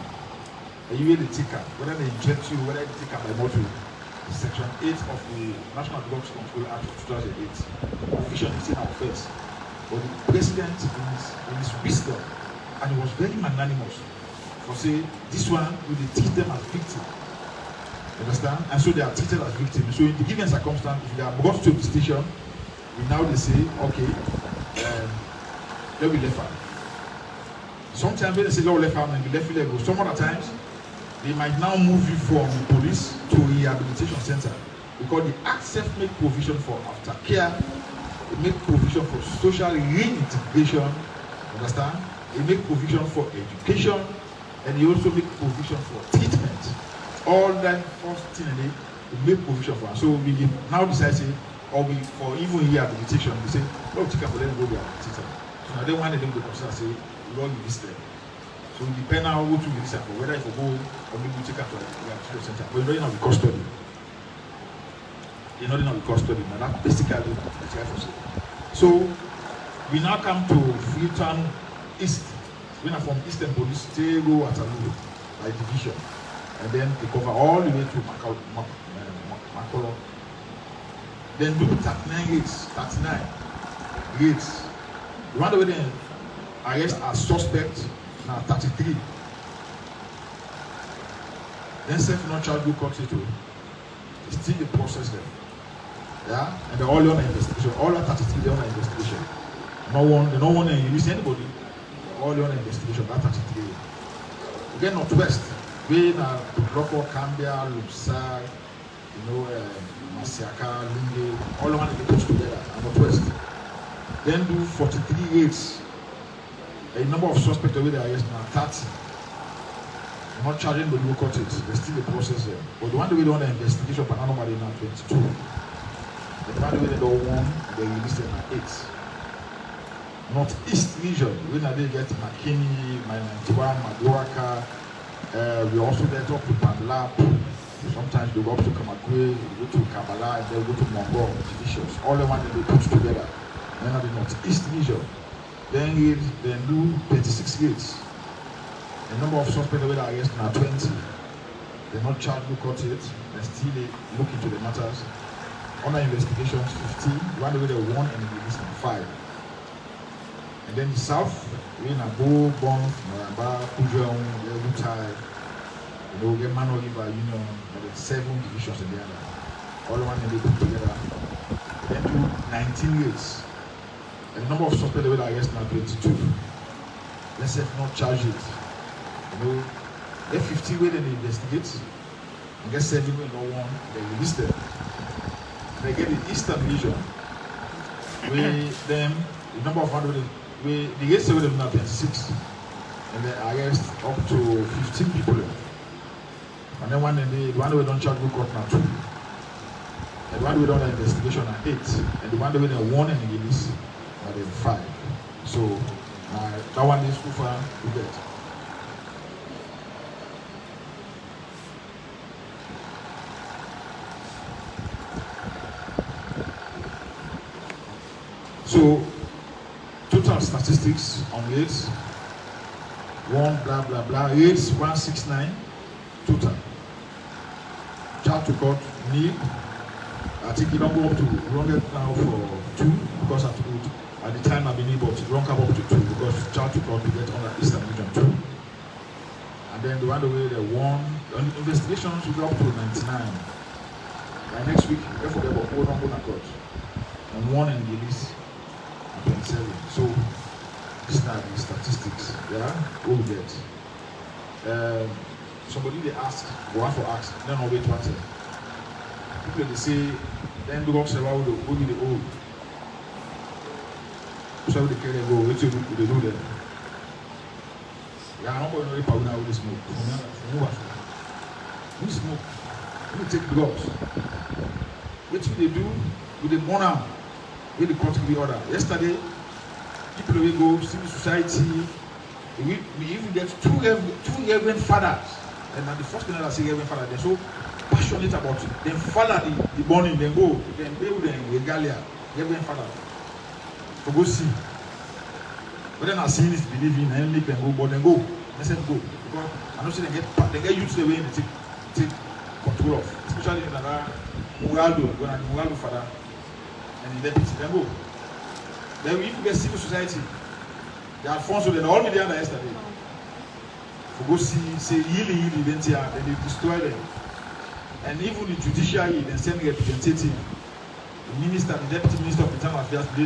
and you are the ticker, whether they inject you, whether they take a by motor. Section 8 of the National Drugs Control Act of 2008. Official is in our face. But the president, in his wisdom, and he was very magnanimous, for say this one will treat them as victims. Understand? And so they are treated as victims. So in the given circumstance, if they are brought to the station, we now they say, okay, let me left out. Sometimes when they say let left out and be left level, some other times they might now move you from the police to a rehabilitation center because the Act make provision for aftercare, it make provision for social reintegration, understand? It make provision for education, and it also make provision for treatment. All that first thing in it, it make provision for. So we now decide say, or we for even rehabilitation, we say, no, take up let them go rehabilitation. So now they want them to consider say, Lord, you this there. So it depends on who to release for whether if you go or maybe you take up to the rehabilitation center. But you know the custody. You know the custody, and that's basically the chair for. So we now come to Freetown East. We are from Eastern Police, they go at by division. And then they cover all the way to Makolo. Then do 39 raids, 39 raids. The one way they arrest as suspect now 33. Then self not charge go court it. It's still the process there. Yeah? And they're all under investigation. All are 33 they're under investigation. They don't want to release anybody. All under investigation, that 33. Again, Northwest. We now Bukroko, Cambia, Lupsa, Masiaka, Linde, all the ones they put together, and Northwest. Then do 43 raids. A number of suspects over there is now 30. I'm not charging the local court it. There's still a process there. But the one that we don't have investigation, but normally now 22. The one that we don't want, they released them at 8. Northeast region, we now they get McKinney, My 91, Maduaka. We also get up to Panlap. Sometimes they go up to Kamakwe, they go to Kabbalah, and they go to Mongo divisions. All the ones that they put together. Then at the Northeast region, then do 26 raids. The number of suspects that are arrested now 20. They're not charged, look at it. They still look into the matters. under investigations 15, one way they won and released 5. And then the south, we in Abo, Bonf, Maramba, Kujon, Utai, get Mano River Union, and then 7 divisions in the other. All the one they put together. Then do 19 raids. And the number of suspects they were arrested now 22. Let's say not charges. Get 50 way they investigate. And get 7 way no one, they release them. They get the Eastern Division. We them the number of hundred we the rest of them now 26. And they arrest up to 15 people. And then the one we don't charge good court now 2. And the one we don't have investigation at 8. And the one we don't 1 and the release at 5. So that one is too far to get. So, total statistics on raids, 1 blah blah blah, raids 169 total. Charge to court, nil. I think it don't go up to wrong it now for 2 because at the time I've been able to wrong up to 2 because charge to court we get under Eastern Region 2. And then the one way they won investigations we go up to 99. By next week, therefore they will hold on court. And 1 in the release. 27. So these are the statistics. Yeah, we'll get. Somebody they ask, one for ask, then I'll wait one thing. People they say, then the box will be the old. So they carry go, what they do there. Yeah, I'm not going to power now with the smoke. We smoke. We take the box. What they do with the money? With the court to be order. Yesterday, people will go civil society. We even get two reverend fathers. And the first thing I say, reverend father, they're so passionate about it. Then father the morning, then go, then they will regalia, reverend father. To go see. But then I see this believing and leap and go, but then go. I said go. Because I know they get used to the way they take control of. Especially in the Murado, when I'm Murado father. And the deputy then go. Then if you get civil society, the Alfonso, then all media yesterday. For go see, say, really, then they destroy them. And even the judiciary, then send representative, the minister, the deputy minister of internal affairs, the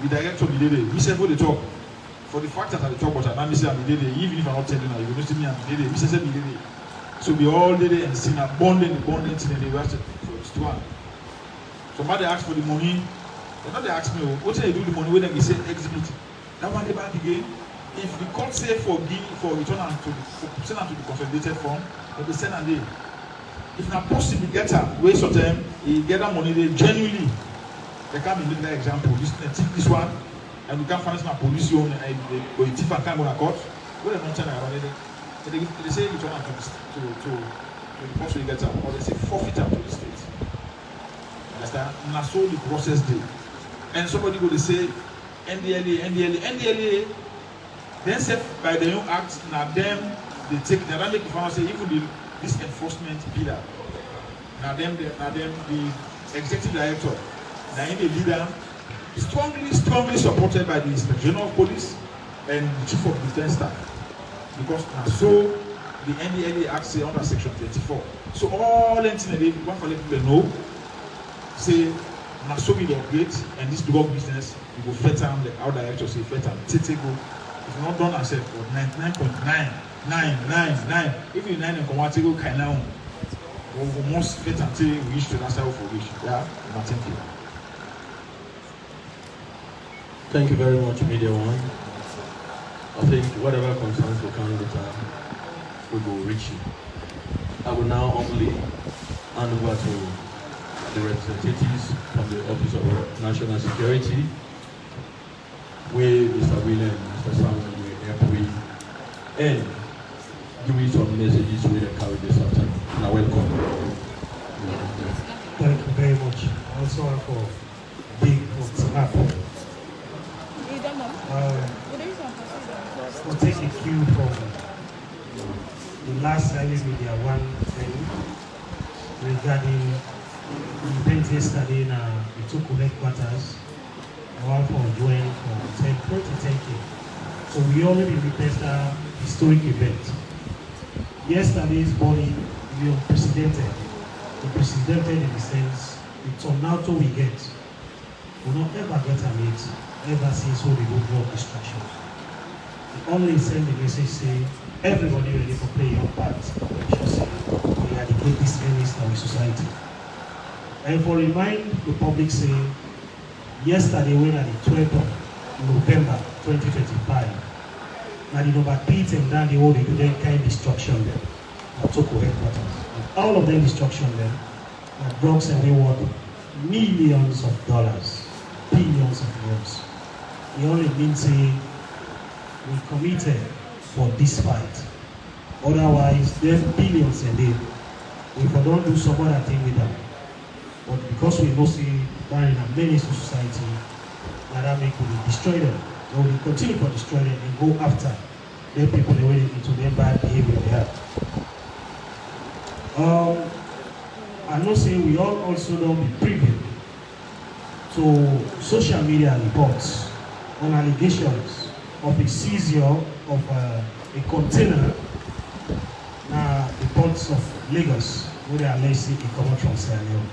director of the day, we said for the talk. For the fact that I talk about I'm missing the day, even if I'm not telling you, you don't see me and the day, we said the day. So we all did it and seen a bonding thing and they were so it's too hard. Somebody asked for the money. They not they ask me, what do they do with the money when they say exhibit? That one they back again. If the court say for return to send them to the consolidated form, they send and they. If not possible, get a waste of time, he get that money, they genuinely. They can't be making that example. This one, and we can't find my police own and the thief and can't go to court. What they don't tell around it. They say return to the court get up, or they say forfeit to the state. Understand? And so the process day. And somebody go to say NDLA. Then said by the new act, now them they take the make the say even this enforcement pillar. Now them the executive director, now in the leader, strongly supported by the Inspector General of Police and the Chief of Defence Staff. Because now so the NDLA Act say under section 24. So all anything they want to let people know, say now so we upgrade and this drug business, we go fetter the our director say fetter, take go. If not done as said for 99.999, if you 9 and come out go kind of we must fit until we reach to that side for which. Yeah, thank you. Thank you very much, Media One. I think whatever concerns the candidate, we will reach you. I will now humbly hand over to the representatives from the Office of National Security, where Mr. William, Mr. Samuel, and give me some messages we can carry this afternoon. Now, welcome. Thank you very much. Also for being from we'll take a cue from the last early media one thing regarding The event yesterday na the Toku headquarters, one for join for 2010K. So we already witnessed a historic event. Yesterday's body we unprecedented. Unprecedented in the sense the tornado we get will not ever get a meet ever since we do drug distractions. We only send the message say everybody ready to play your part. We should say we eradicate these enemies in our society. And for remind the public say yesterday when at the 12th of November 2025, now the number 8 and down the whole they do then kind destruction them. Toku headquarters. And all of them destruction them are drugs and reward millions of dollars, billions of euros. It only means say we committed for this fight. Otherwise, there's billions a day. If we don't do some other thing with them. But because we mostly are in a menacing society, that make we destroy them. Or we continue to destroy them and go after the people they went into their bad behavior they have. I know say we all also don't be privy to social media reports on allegations of a seizure of a container na the ports of Lagos where they allegedly come out from Sierra Leone.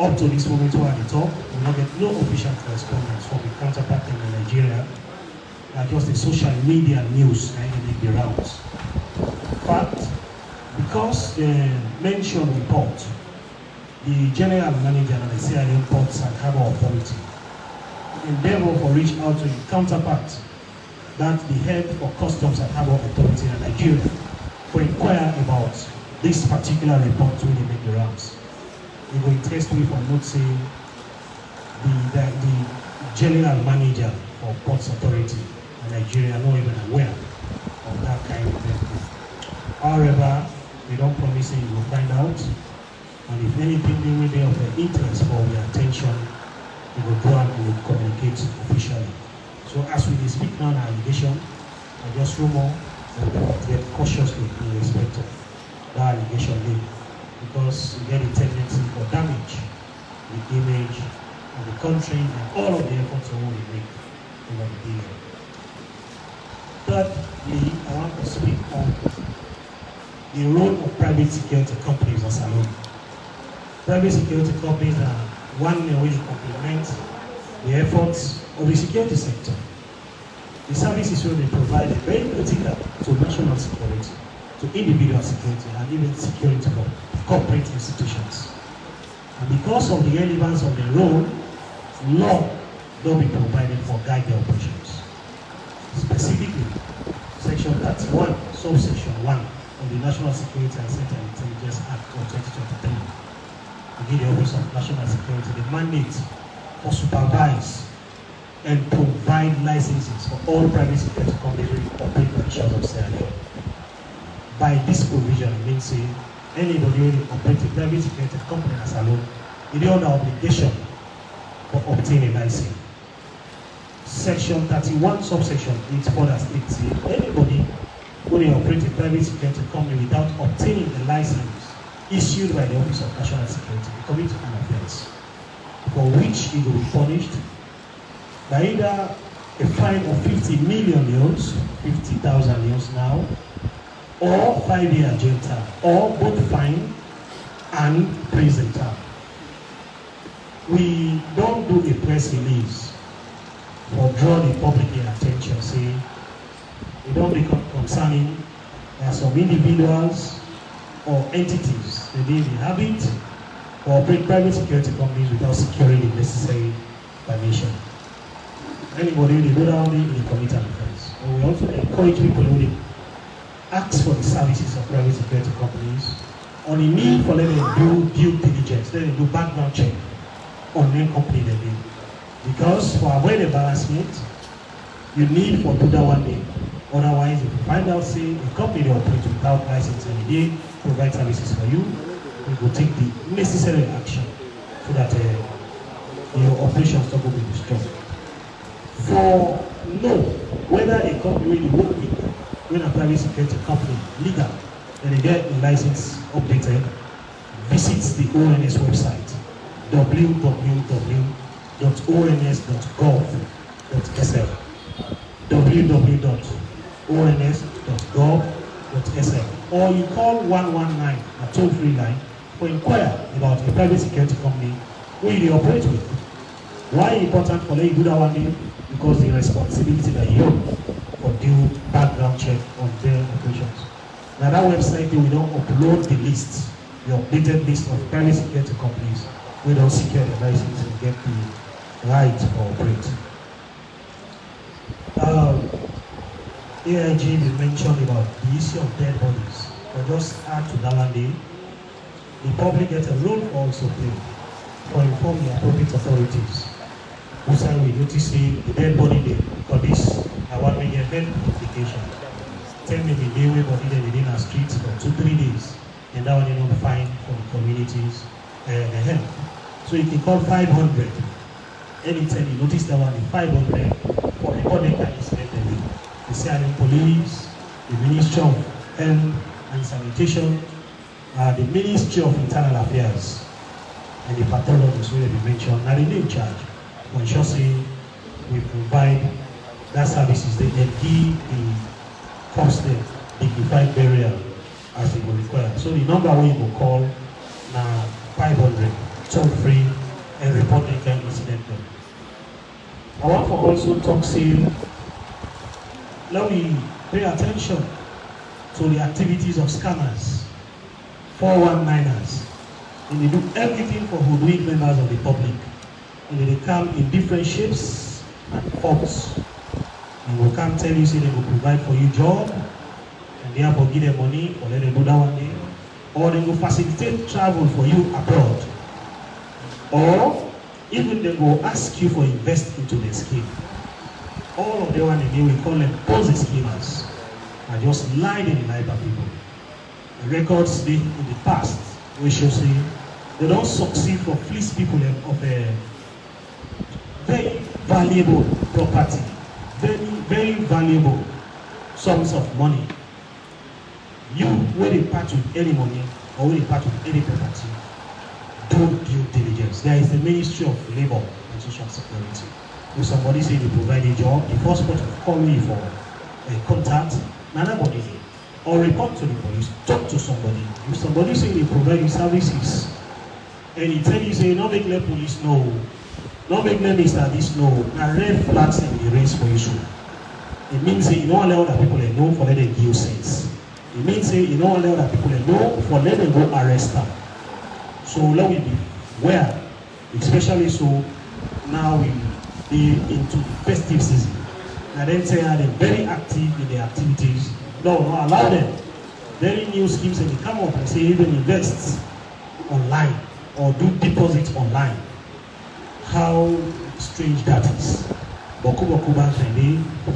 Up to this moment, we are at the top, we not get no official correspondence from the counterpart in Nigeria. Just the social media news that make the rounds. But because the mentioned report, the general manager of the Sierra Leone Ports and Harbour Authority endeavor for reach out to the counterpart, that the head for Customs and Harbour Authority in Nigeria, for inquire about this particular report when they make the rounds. It will interest me for not saying the general manager for Ports Authority in Nigeria are not even aware of that kind of thing. However, we don't promise you will find out, and if anything they will be of their interest for their attention, we will go and we will communicate officially. So as we speak now on allegation, I just rumor that we have to get cautiously in respect of that allegation there, because we get a tendency for damage the image of the country and all of the efforts we make over the year. Thirdly, I want to speak on the role of private security companies as a whole. Private security companies are one way to complement the efforts of the security sector. The services will be provided very critical to national security, to individual security, and even security for corporate institutions. And because of the relevance of the role, law will be provided for guide the operations. Specifically, Section 31, subsection 1 of the National Security and Central Intelligence Act of 2023 to give the Office of National Security the mandate for supervise and provide licenses for all private security companies to operate on the shores of Sierra Leone. By this provision, it means anybody who operates a private security company as a loan, it is under obligation for obtaining a license. Section 31, subsection 8 further states anybody who operates a private security company without obtaining a license issued by the Office of National Security will commit an offense, for which he will be punished by either a fine of 50 million euros, 50,000 euros now, or 5-year jail term, or both fine and prison term. We don't do a press release or draw the public attention, say, we don't become concerning some individuals or entities that they inhabit or operate private security companies without securing the necessary permission. Anybody who do that only will commit an offense. And we also encourage people who ask for the services of private security companies on the need for them to do due diligence, let them do background check on any company they do. Because for avoid embarrassment, you need for do that one day. Otherwise, if you find out, say, a company they operate without license and they provide services for you, we will take the necessary action so that your operations don't go be destroyed. For know whether a company really work with, when a private security company legal, and they get the license updated, visits the ONS website, www.ons.gov.sl, www.ons.gov.sl, or you call 119, a toll-free line, to inquire about a private security company who you operate with. Why important for you do that one day? Because the responsibility that you own for due background check on their operations. Now that website, we don't upload the list, the updated list of private security companies. We don't secure the license and get the right to operate. AIG will mention about the issue of dead bodies. But just add to that one day, the public gets a role for also play for inform the appropriate authorities. Also, we notice the dead body day for this, I want to get dead implication. 10 million day we body there within our streets for 2-3 days, and that one you know fine for the communities and the help. So you can call 500 anytime you notice that one, 500 for recording that incident. The Syrian police, the Ministry of Health and Sanitation, the Ministry of Internal Affairs, and the pathologists will be mentioned. Now they in charge. For sure, say we provide that services. They give the constant dignified burial as they will require. So the number we will call now 500 toll-free and report any kind of incident. I want to also talk say. Now we pay attention to the activities of scammers, 419ers, and they do everything for hoodwink members of the public. And they come in different shapes and forms. And will come tell you, say they will provide for you job, and therefore give them money, or let them do that one day, or they will facilitate travel for you abroad, or even they will ask you for invest into the scheme. All of them one again, we call them Ponzi schemers, are just lying in the life of people. The records in the past, we should say, they don't succeed for fleece people of a very valuable property, very valuable sums of money. You, when you part with any money or when you part with any property, do due diligence. There is the Ministry of Labor and Social Security. If somebody say they provide a job, the first point of calling you for a contact, nobody, or report to the police, talk to somebody. If somebody say they provide you services, and he tell you say, no make let police know, no make let Mr. This know, now red flags in the race for you. It means say you don't allow other people to know for let them give sense. It means say you don't allow other people to know for let them go arrest them. So let me be aware, especially so now we into festive season. And then say they're very active in their activities. No, allow them. Very new schemes and they come up and say even invest online or do deposits online. How strange that is. Boku bank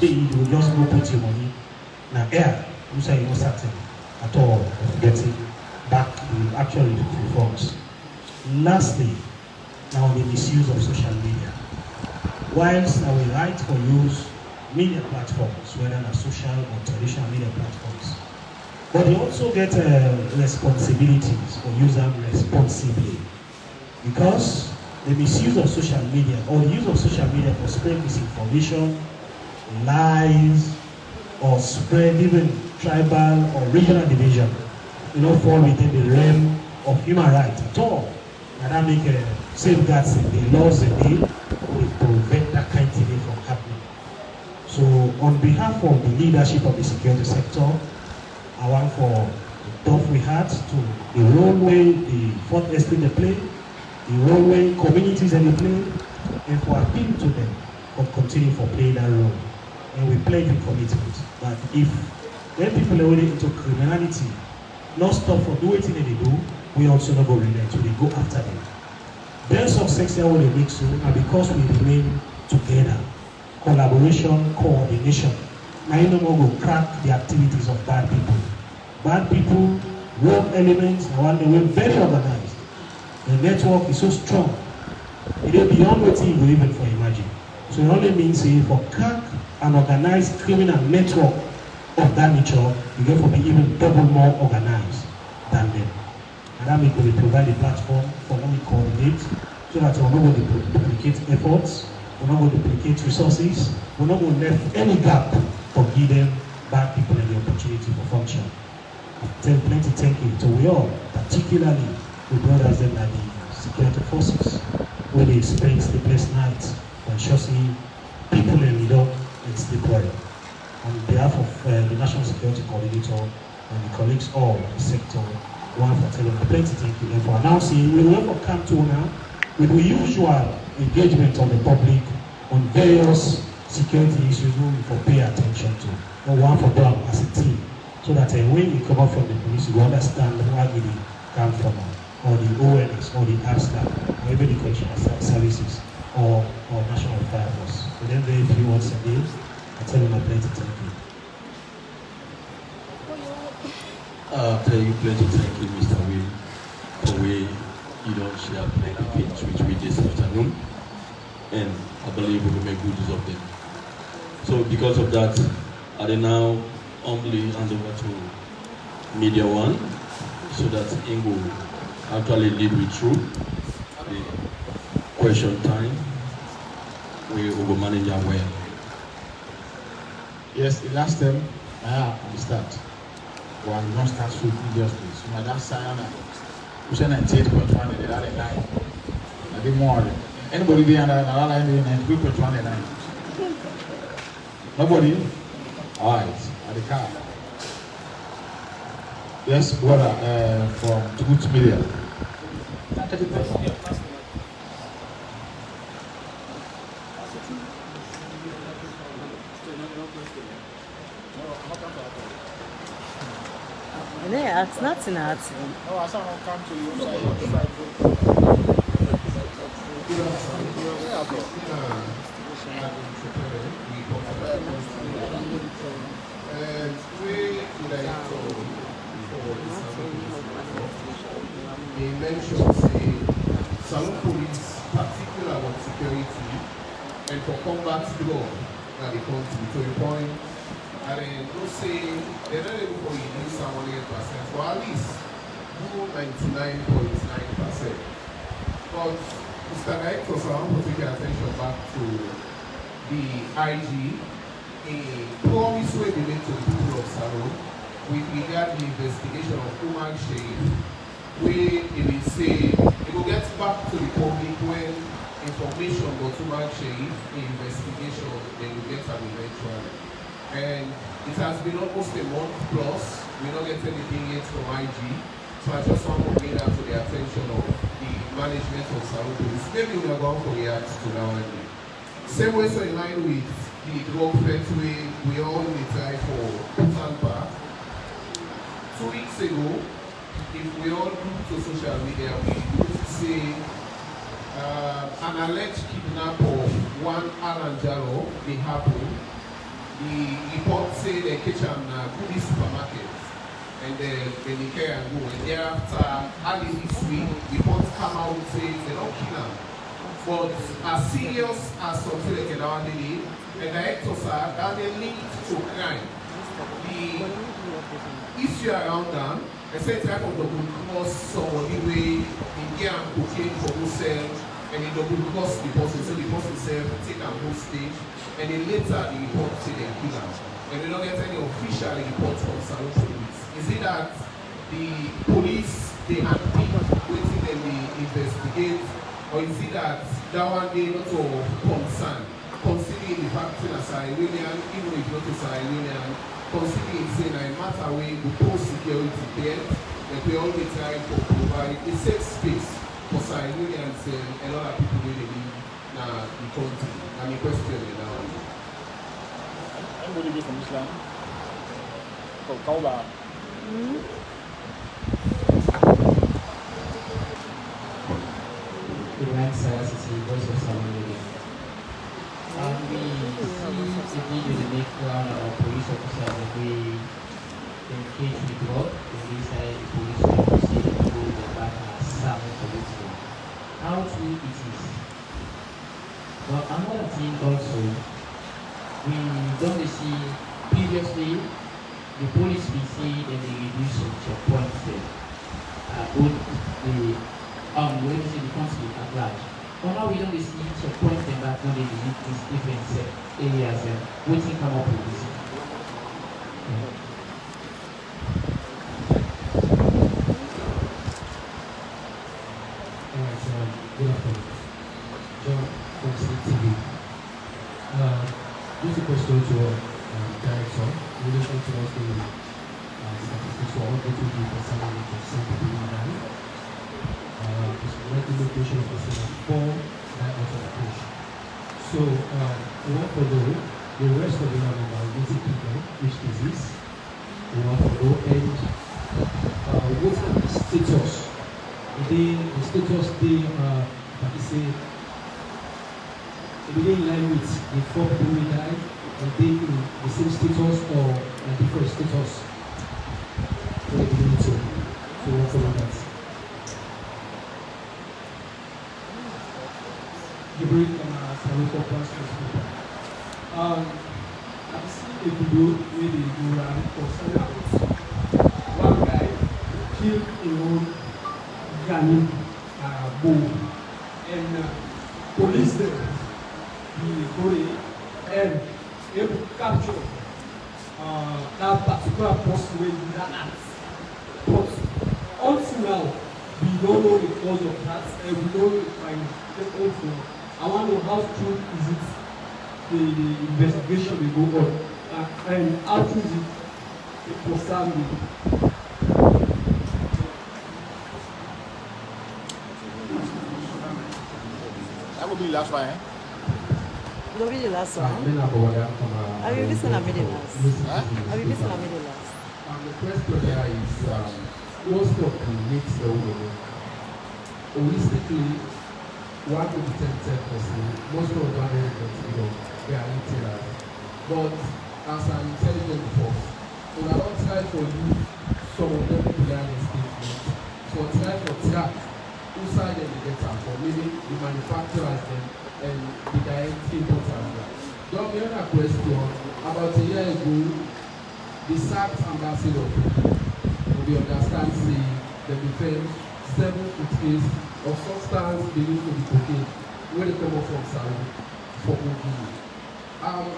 you will just go put your money. Now air, you say you're not certain at all of getting back the actual reforms. Lastly, now the misuse of social media. Whilst we right for use media platforms, whether they're social or traditional media platforms, but they also get responsibilities for using them responsibly, because the misuse of social media or the use of social media for spread misinformation, lies, or spread even tribal or regional division, fall within the realm of human rights at all. And that make safeguards in the laws and they will prevent that kind of thing from happening. So on behalf of the leadership of the security sector, I want for the tough we had to the role way the fourth estate they play, the role way communities they play, and for appeal to them for continue for playing that role. And we play the commitment. But if when people are already into criminality, not stop for doing what they do, we also not go relent, so they go after them. Their success here will make so, and because we remain together, collaboration, coordination, now you no more go crack the activities of bad people. Bad people, rogue elements, and one they were very organized. The network is so strong, it is beyond what you will even for imagine. So it only means for crack an organized criminal network of that nature, you get to be even double more organized than them. And that means we provide a platform for them to coordinate so that we're not going to duplicate efforts, we're not going to duplicate resources, we're not going to left any gap for giving bad people the opportunity for function. Plenty thank you to we all, particularly the brothers and the security forces, where they spend sleepless nights ensuring people in Leone is deployed. On behalf of the National Security Coordinator and the colleagues all in the sector, one for telling me plenty thank you and for announcing we will come to now with the usual engagement of the public on various security issues we will pay attention to, and one for them as a team, so that when we come up from the police, we understand where we come from, or the ONS, or the ABSLA, or even the correctional services, or National Fire Force. So then very few words again, I tell them I plenty thank you. Tell you plenty thank you, Mr. Will, for the way you don't share plenty things which we this afternoon, and I believe we will make good use of them. So because of that, I will now humbly hand over to Media One, so that Ingo actually lead me through the question time. We will manage our well. Yes, the last time I understand. Well, we don't start with previously. So my last sign, we said 98.1 and the other 9. I did more. Anybody there and another line 93.1 and 9? Nobody? All right, at the car. Yes, brother, from Toots Media. Yeah, it's not an art. Oh, I saw him come to you. And we like he mentioned salon police, particular on security, and for combat drug at the country to the point. And then those say they're not able to use someone 8%, or at least do 99.9%. But Mr. Director, so I want to take your attention back to the IG, a promise will be made to the people of Salon with regard to the investigation of human shame, where it will say it will get back to the public when information about human shame investigation they will get an eventually. And it has been almost a month plus. We're not getting anything yet from IG. So I just want to bring that to the attention of the management of Salon Police. Maybe we are going to react to that one day. Same way, so in line with the drug threat we all try for Tampa. 2 weeks ago, if we all go to social media, we could see an alleged kidnap of one Alan Jalo may happen. The report say they catch an Goody supermarket and they carry and go. And thereafter, early this week, reports come out saying they don't kill him. But as serious as something like that, the directors are that they linked to crime. The issue around them, they say type of double cross somebody way in get cocaine for wholesale and they double cross the person, so the person self take and hostage. And then later the report say they kill them. And we don't get any official report from Salon Police. Is it that the police they handpick waiting and they investigate, or is it that one day not of concern, considering the fact that as a union, even if not as a union, considering saying that no matter where we post security there, that we all be trying to provide a safe space for Sahelians and a lot of people really live in the country. And the question is now. Anybody from Islam? For Kaula. Ibrahim Sarasisi, Voice of Salon Radio. We see the need to make one of our police officers that we engage with drug in this police officer to go the back and serve police. How true it is. But another thing also, we don't see previously the police we see that they reduce some checkpoints there. both the when you say the country at large. But now we don't see checkpoints and that when they visit these different areas and waiting come up with this. Good afternoon. John from CTV. Just a question to director in relation to what the statistics for 180 concerning the same people in Ghana. Like the location of the center 4 out of the KOOSH. So, one for the rest of the number 80 people, which disease, one for the and what's the status? The status they say in line with the 4 people who died, are they in the same status or a different status? So what follow that? Gabriel Samuel Pastor. I've seen a video where they do around for one guy killed a own Ghanaian bull, and police there, the Korea, and able to capture that particular person with that act. But until now, we don't know the cause of that, and we don't find the also. I want to know how true is it the investigation will go on, and how true is it concern me. That will be the last one, eh? It'll be the last one. Have you listened to me the last? Have you listened to me the last? The question here is, most of the needs the women, holistically, 1 to 10%, most of them they are literate. But as an intelligent force, we are not trying to use some of them to learn a statement. So try to track who side them the data for, maybe the manufacturers and the direct imports as well. John, the other question, about a year ago, the SACT ambassador, we understand the defense 7 cases of substance believed to be cocaine when they come up from Saudi for OPU.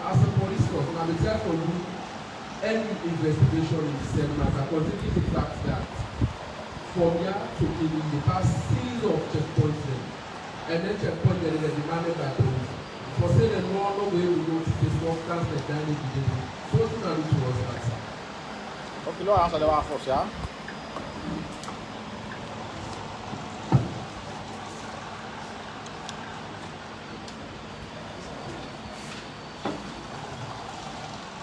As a police force, now we try to do any investigation in the seminars according to the fact that from here to in the past series of checkpoints and then checkpoints that are demanded by police. For saying that no way we go to the substance that damage the data. So what's going to do towards that, sir? Okay, Lord, answer the one first, yeah?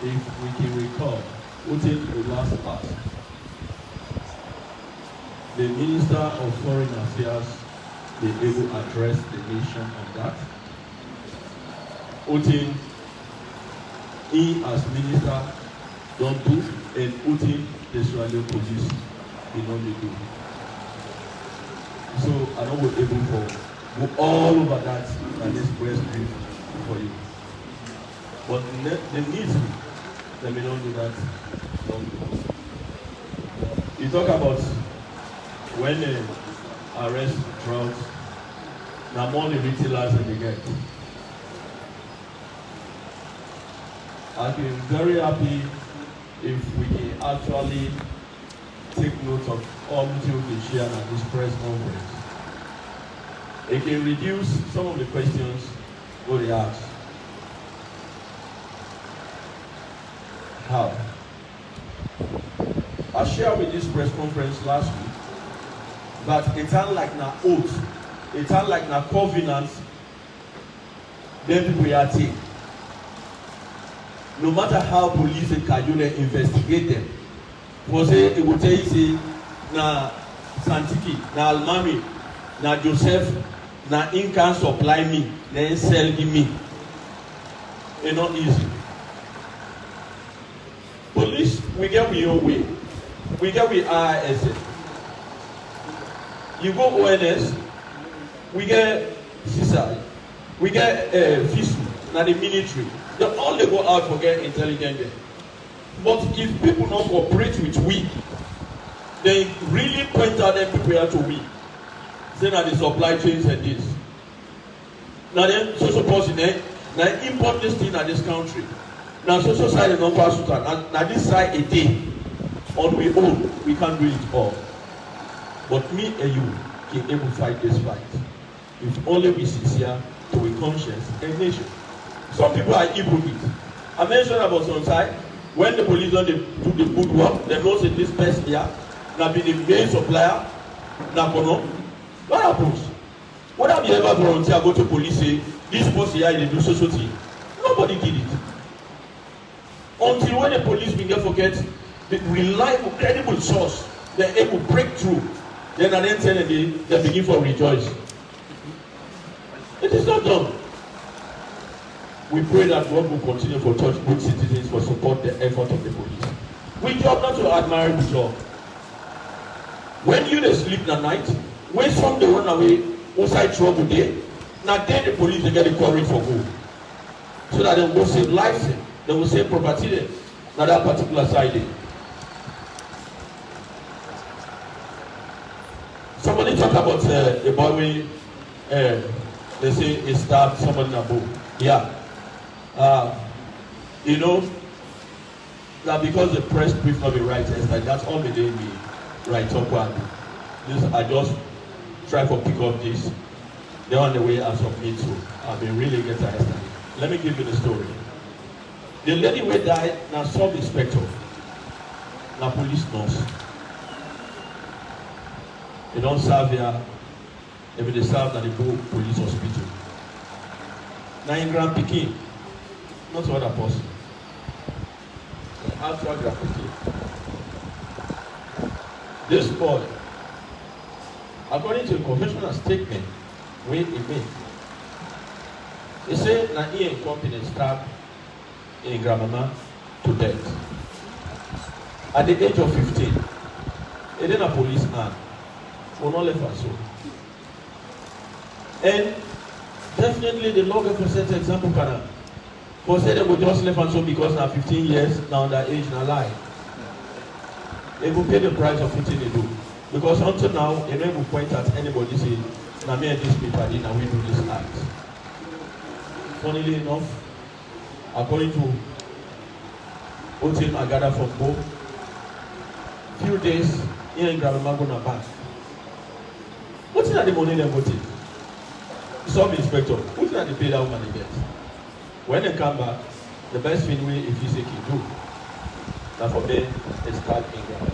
If we can recall, within the last part, the Minister of Foreign Affairs be able to address the nation on that. Utin, he as minister don't do, and Utin, the Israeli police, they don't do. So I don't be able to go all over that and express brief for you. But the needs me, let me don't do that. Don't do. You talk about when they arrest drugs, now more the retailers than they get. I'd be very happy if we can actually take note of all material we share at this press conference. It can reduce some of the questions what they ask. How? I shared with this press conference last week that it's unlike na oath, it's unlike na covenants, then people are taking. No matter how police in Kaduna investigate them, for say it will tell you say na Santiki, na Almami, na Joseph, na in can supply me, then sell me. It's not easy. Police, we get with your way. We get with ISS. You go ONS, we get CISA, we get FISU, now the military. They all they go out for get intelligent. But if people don't cooperate with we, they really point out them prepare to win. Say that the supply chains and this. Now then social policy now import this thing at this country. Now social side is not pass now this side a day on we own, we can't do it all. But me and you can able to fight this fight. If only we sincere to a conscience and nation. Some people are hypocrites. I mentioned about some side when the police don't do the good work, they know say this person here now be the main supplier. Now what happens? What have you ever volunteer go to police say this person here they do social thing? Nobody did it. Until when the police begin forget the reliable, credible source, they're able to break through. Then at the end of the day, they begin to rejoice. It is not done. We pray that God will continue to touch good citizens for support the effort of the police. We job not to admire the job. When you dey sleep at night, when some they run away outside trouble there, now then the police they get the courage for go. So that they will save lives, they will save property there, na that particular side there. Somebody talk about a boy wey they say he stabbed somebody in a boat. Yeah. You know that because the press brief not be right, it's like that's all the day me right up and this I just try to pick up this. They're on the way as of me too. I've been really get tired. Let me give you the story. The lady who died now sub-inspector, now police nurse. They don't serve here, if they serve at the police hospital. Now in Grand Peking, not other person. Actual Grand Peking. This boy, according to the confessional statement, he made, he said that he and company stabbed in grandmama to death. At the age of 15, he then a policeman. Will not let us so. And definitely the law for set example can for say they will just left and so because now 15 years now that age now lie. They will pay the price of what they do. Because until now they never point at anybody say now me and these people now we do this act. Funnily enough, according to what team I gathered from both, few days here in Grandma gonna back. What's in the money they go take? Sub-inspector, what's in the pay that woman they get? When they come back, the best thing we if you say can do, now for them it's start in Grandma.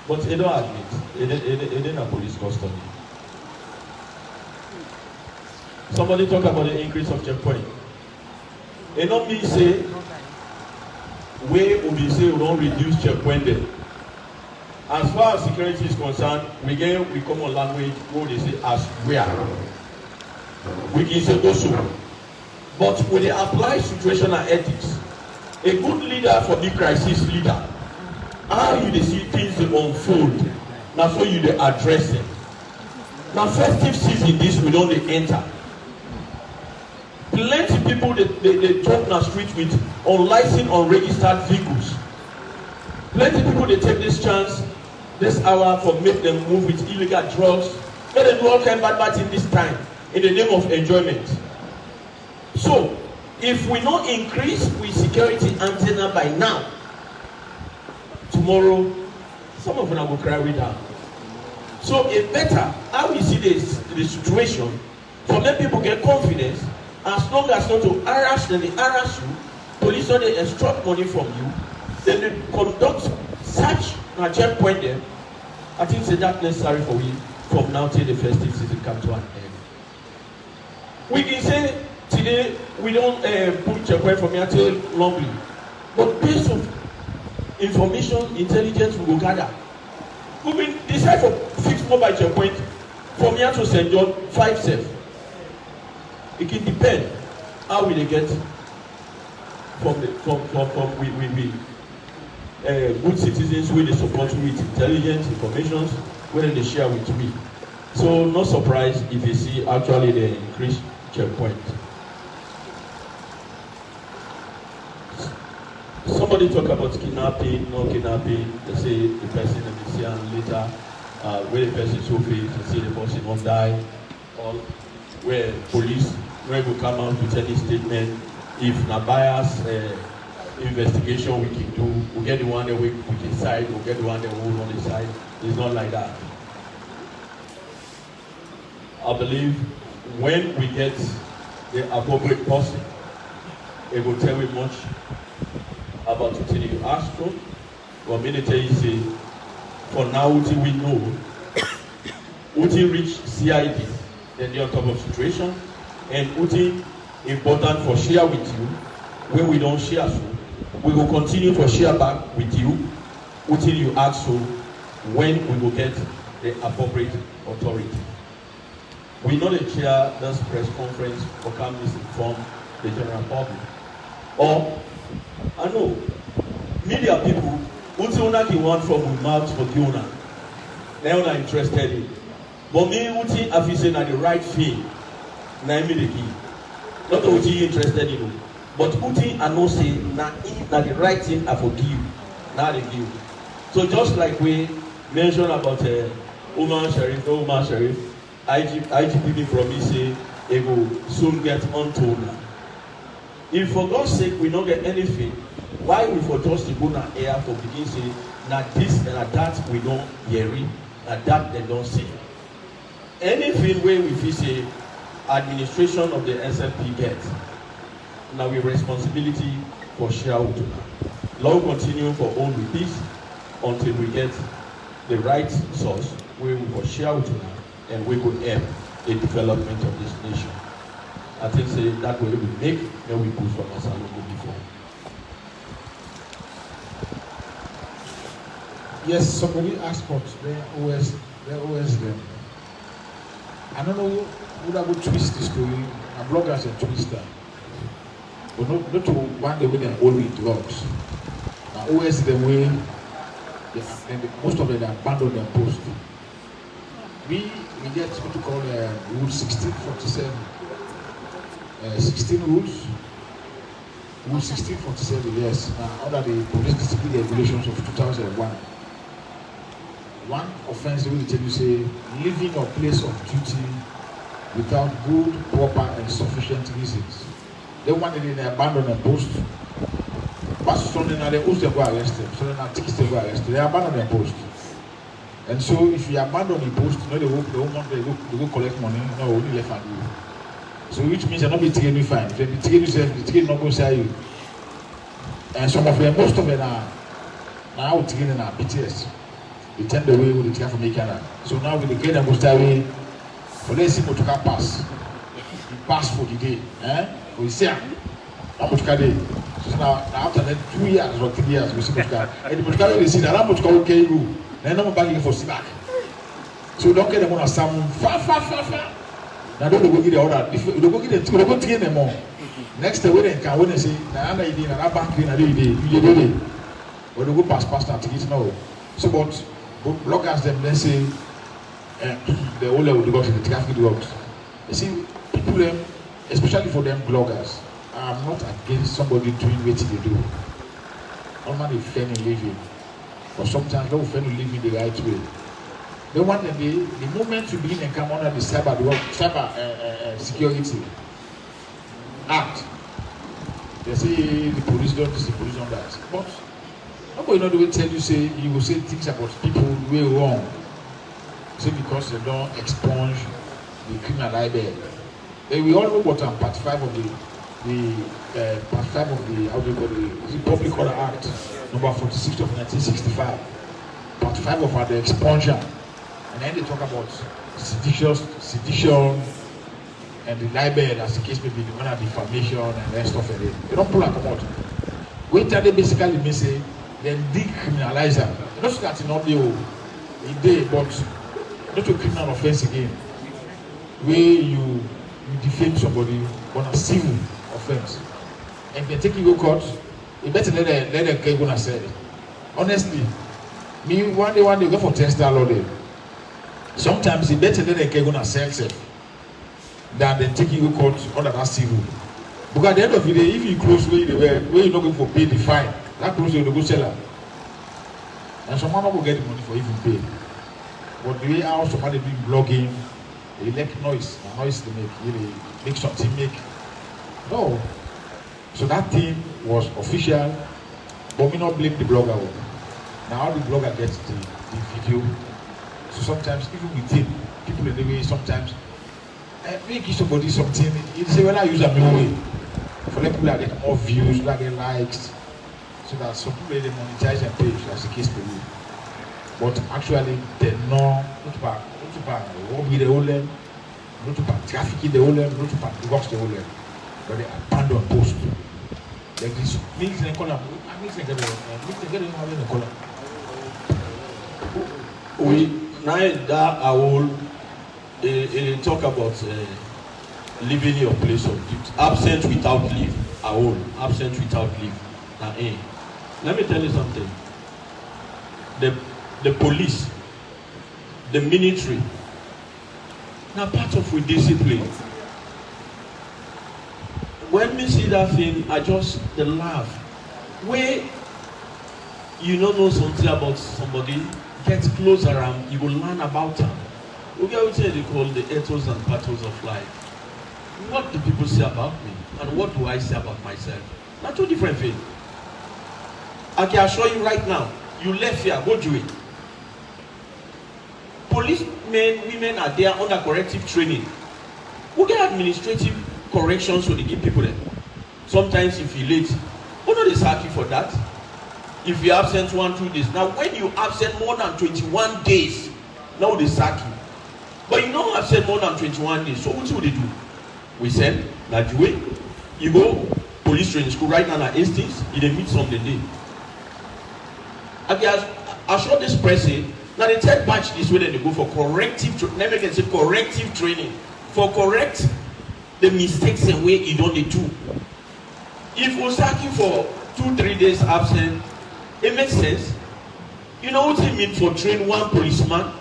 But they don't admit, they didn't have police custody. Somebody talk about the increase of checkpoint. It not mean say we will be say we don't reduce checkpoint there. As far as security is concerned, we common language where they say as we are. We can say also. But when they apply situational ethics, a good leader for the crisis leader, how you see things unfold, now so you they address them. Now festive season this we don't enter. Plenty people they talk na street with unlicensed, unregistered vehicles. Plenty people they take this chance, this hour for make them move with illegal drugs. Let them do all kind of bad in this time in the name of enjoyment. So, if we not increase with security antenna by now, tomorrow some of them will cry with down. So it better how we see the situation for let people get confidence. As long as not to harass them, they harass you, police don't they extract money from you, then they conduct search and checkpoint them. I think it's that necessary for we from now till the festive season come to an end. We can say today we don't put checkpoint from here till longly, but based on information, intelligence we will gather. We will decide for fixed mobile checkpoint from here to St. John 5 safe. It can depend how we they get from good citizens where they support with intelligence information where they share with me. So no surprise if you see actually the increased checkpoint. Somebody somebody talk about kidnapping, no kidnapping, they say the person and they see and later where the person so face, they see the person not die, or where police where we come out with any statement. If na bias investigation we can do, we get the one that we decide, we get the one that we will not decide. It's not like that. I believe when we get the appropriate person, it will tell you much about what you ask for. But many times say, for now, what we know, what reach CID, then you're on top of situation, and what important for share with you, when we don't share so, we will continue to share back with you until you ask so, when we will get the appropriate authority. We know the chair this press conference for come misinform the general public. Or I know media people until you want from we mouth for Leone, they are not interested in. But me until I feel saying the right thing, na me the key. Not until you interested in, but until I know say na the right thing I forgive, now they give. So just like we mentioned about Omar Sharif, no Omar Sharif, IGP promise say it will soon get untold. If for God's sake we don't get anything, why we for just to go na air to begin say na this and that we don't hear it, na that they don't see. Anything where we feel say administration of the SLP gets, now we responsibility for share with you. Lord continue for all with this until we get the right source where we will share with you and we could help the development of this nation. I think say that way we make, then we push from us before. Yes, somebody asked for they're always them. I don't know who that would twist the story. A blogger is a twister. But not to one day when they're only drugs. Now always the way most of them abandon their post. We get what you call Rule 1647. 16 rules. Rule 1647, yes. Under the police discipline regulations of 2001. One offense will tell you say leaving your place of duty without good, proper, and sufficient reasons. They wanted to abandon a post. But Sunday now they also go arrested. Sunday now they go arrested. They abandon their post. And so if you abandon the post, you know they go collect money, no, only left and you. So which means you're not be taken fine. If they be taken yourself, the ticket not go say you. And some of them, most of them are now taken in our BTS. They tend away with the ticket from making. So now with the gate and go stay away. For let's see what you can pass. You pass for the day. We say how much can they? So now after that 2 years or 3 years, we see what can. And the much can they see that how much can okay you? Then I'm back for see back. So don't get them on a some far. Now don't go get the order. If you go get it, you go take them more. Next day when they can when they say na na idea na bank clean na day you dey. When they go pass na ticket now. So but bloggers them then say the whole level because the traffic drugs. You see people them, especially for them bloggers, I'm not against somebody doing what they do. Normally fair in living. But sometimes they will fail to live in the right way. They want the moment you begin and come under the cyber security act. They say the police don't this, the police don't that. But nobody know the way tell you say you will say things about people way wrong. Say because they don't expunge the criminal libel. And we all know what part 5 of the part 5 of the how do you call the Public Order Act number 46 of 1965. Part 5 of the expunsion. And then they talk about sedition and the libel as the case may be, the one of defamation and the rest of it. They don't pull out come out. Wait till they basically may say then decriminalize them. Not so that it's not the day, but not a criminal offense again. Where you defame somebody on a civil offense. And they take you to court, you better let them get gonna say it. Honestly, me one day go for 10-star law day. Sometimes it's better than they can go and sell self than they take you to court under that civil. Because at the end of the day, if you close where you're not going to pay the fine, That close, they go sell her. And some man will get the money for even pay. But the way how somebody doing blogging, they like noise. The noise they make something make. No. So that thing was official, but we not blame the blogger. Now the blogger gets the video. So sometimes even with him, people in the way sometimes make somebody something. You say, well, I use a new way. For them people that get more views, that get likes. So that some people they monetize and pay, as the case may be. But actually, they're not about what we the whole them, not about trafficking the whole them, not about divorce the whole them. But they abandon post. Like this means they call them, means they get a color. We now that I will talk about living your place of duty. Absent without leave. I will absent without leave. Now, let me tell you something. The police, the military, now part of with discipline. When we see that thing, I just laugh. Where you don't know something about somebody, get closer and you will learn about them. We get what they call the ethos and pathos of life. What do people say about me? And what do I say about myself? Not two different things. I can assure you right now, you left here, go do it. Policemen, women are there under corrective training. We get administrative corrections so they give people them. Sometimes if you're late, who know they sack you for that? If you're absent 1-2 days. Now when you absent more than 21 days, now they sack you. But you don't absent more than 21 days. So what do they do? We send that way. You go police training school right now at Hastings, you dey meet some the day. I show this person. Now the third batch this way they go for corrective training. Let me get say corrective training. For correct the mistakes and way you don't need to. If we sack you for 2-3 days absent, it makes sense. You know what it means for train one policeman?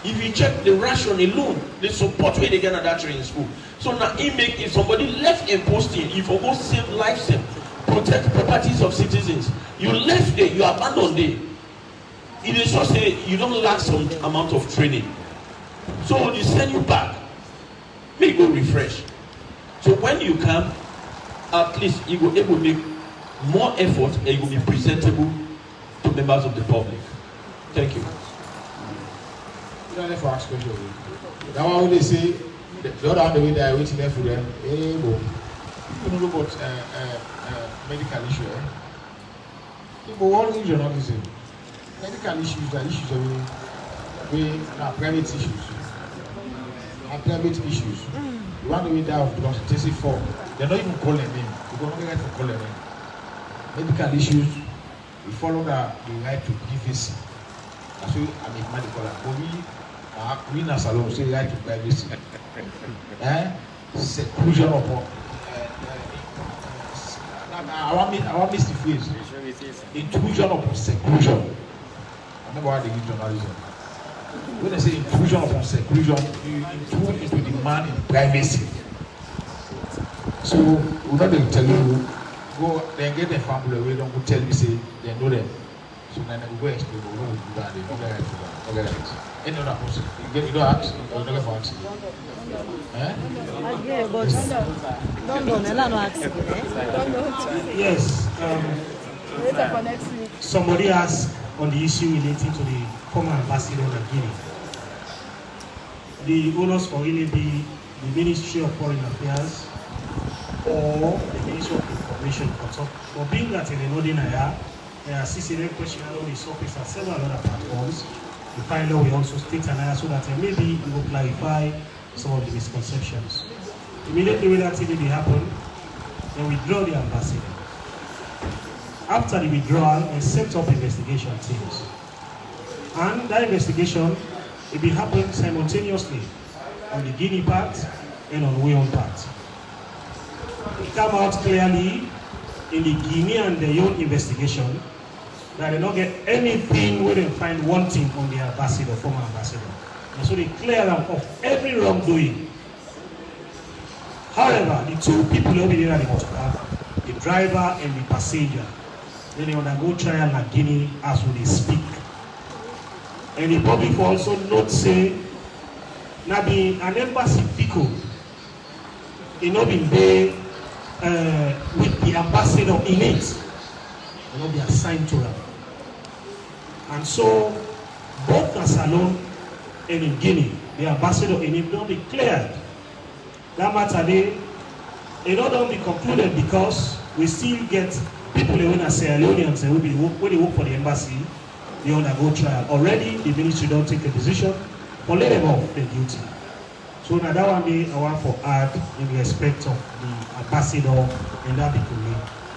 If you check the ration alone, the support where they get at that training school. So now if somebody left a posting, if you go save lives, protect properties of citizens, you left there, you abandoned there. It is just say you don't lack some amount of training. So they send you back. May go refresh. So when you come, at least you will able to make more effort and you will be presentable to members of the public. Thank you. You don't have to ask questions. That one they say the other the way they are waiting there for them. Hey, boy. You don't know about medical issue. But what is your not saying? Medical issues are issues we are private issues. Are private issues. The one we die of because it's for they're not even calling them. We don't get to call them. Medical issues, we follow the right to privacy. That's why I make medical. But we na salon say right to privacy. Seclusion upon. I want miss the phrase. Intrusion upon seclusion. I remember how they give journalism. When they say intrusion upon seclusion, you intrude into the man in privacy. So we're not going to tell you, go then get the family away, don't go tell me, say they know them. So then we go explain, we go do that, they don't get it. Okay, any other person, you don't ask, you're not going to ask. Yeah, but Yes. Later for next week. Somebody asked on the issue relating to the former ambassador of Guinea. The owners for either the Ministry of Foreign Affairs or the Ministry of Information. For being that in the Northern area, there are CCN questions on the surface and several other platforms. The final will also state an area so that maybe it will clarify some of the misconceptions. Immediately when that activity happened, they withdraw the ambassador. After the withdrawal, they set up investigation teams. And that investigation, it will happen simultaneously on the Guinea part and on Leone part. It came out clearly in the Guinea and the Leone investigation that they don't get anything where they find one thing on the ambassador, former ambassador. And so they clear them of every wrongdoing. However, the two people over there at the Motoka, the driver and the passenger. Then they undergo trial in Guinea as we speak. And the public also note say, now be an embassy vehicle, it not been there with the ambassador in it, it not be assigned to them. And so, both in Salone and in Guinea, the ambassador in it don't be cleared. That matter they, it don't be concluded because we still get people in Sierra Leoneans when they work for the embassy, they undergo trial. Already, the ministry don't take a decision or let them off their duty. So now that one day I want to add in respect of the ambassador and that people.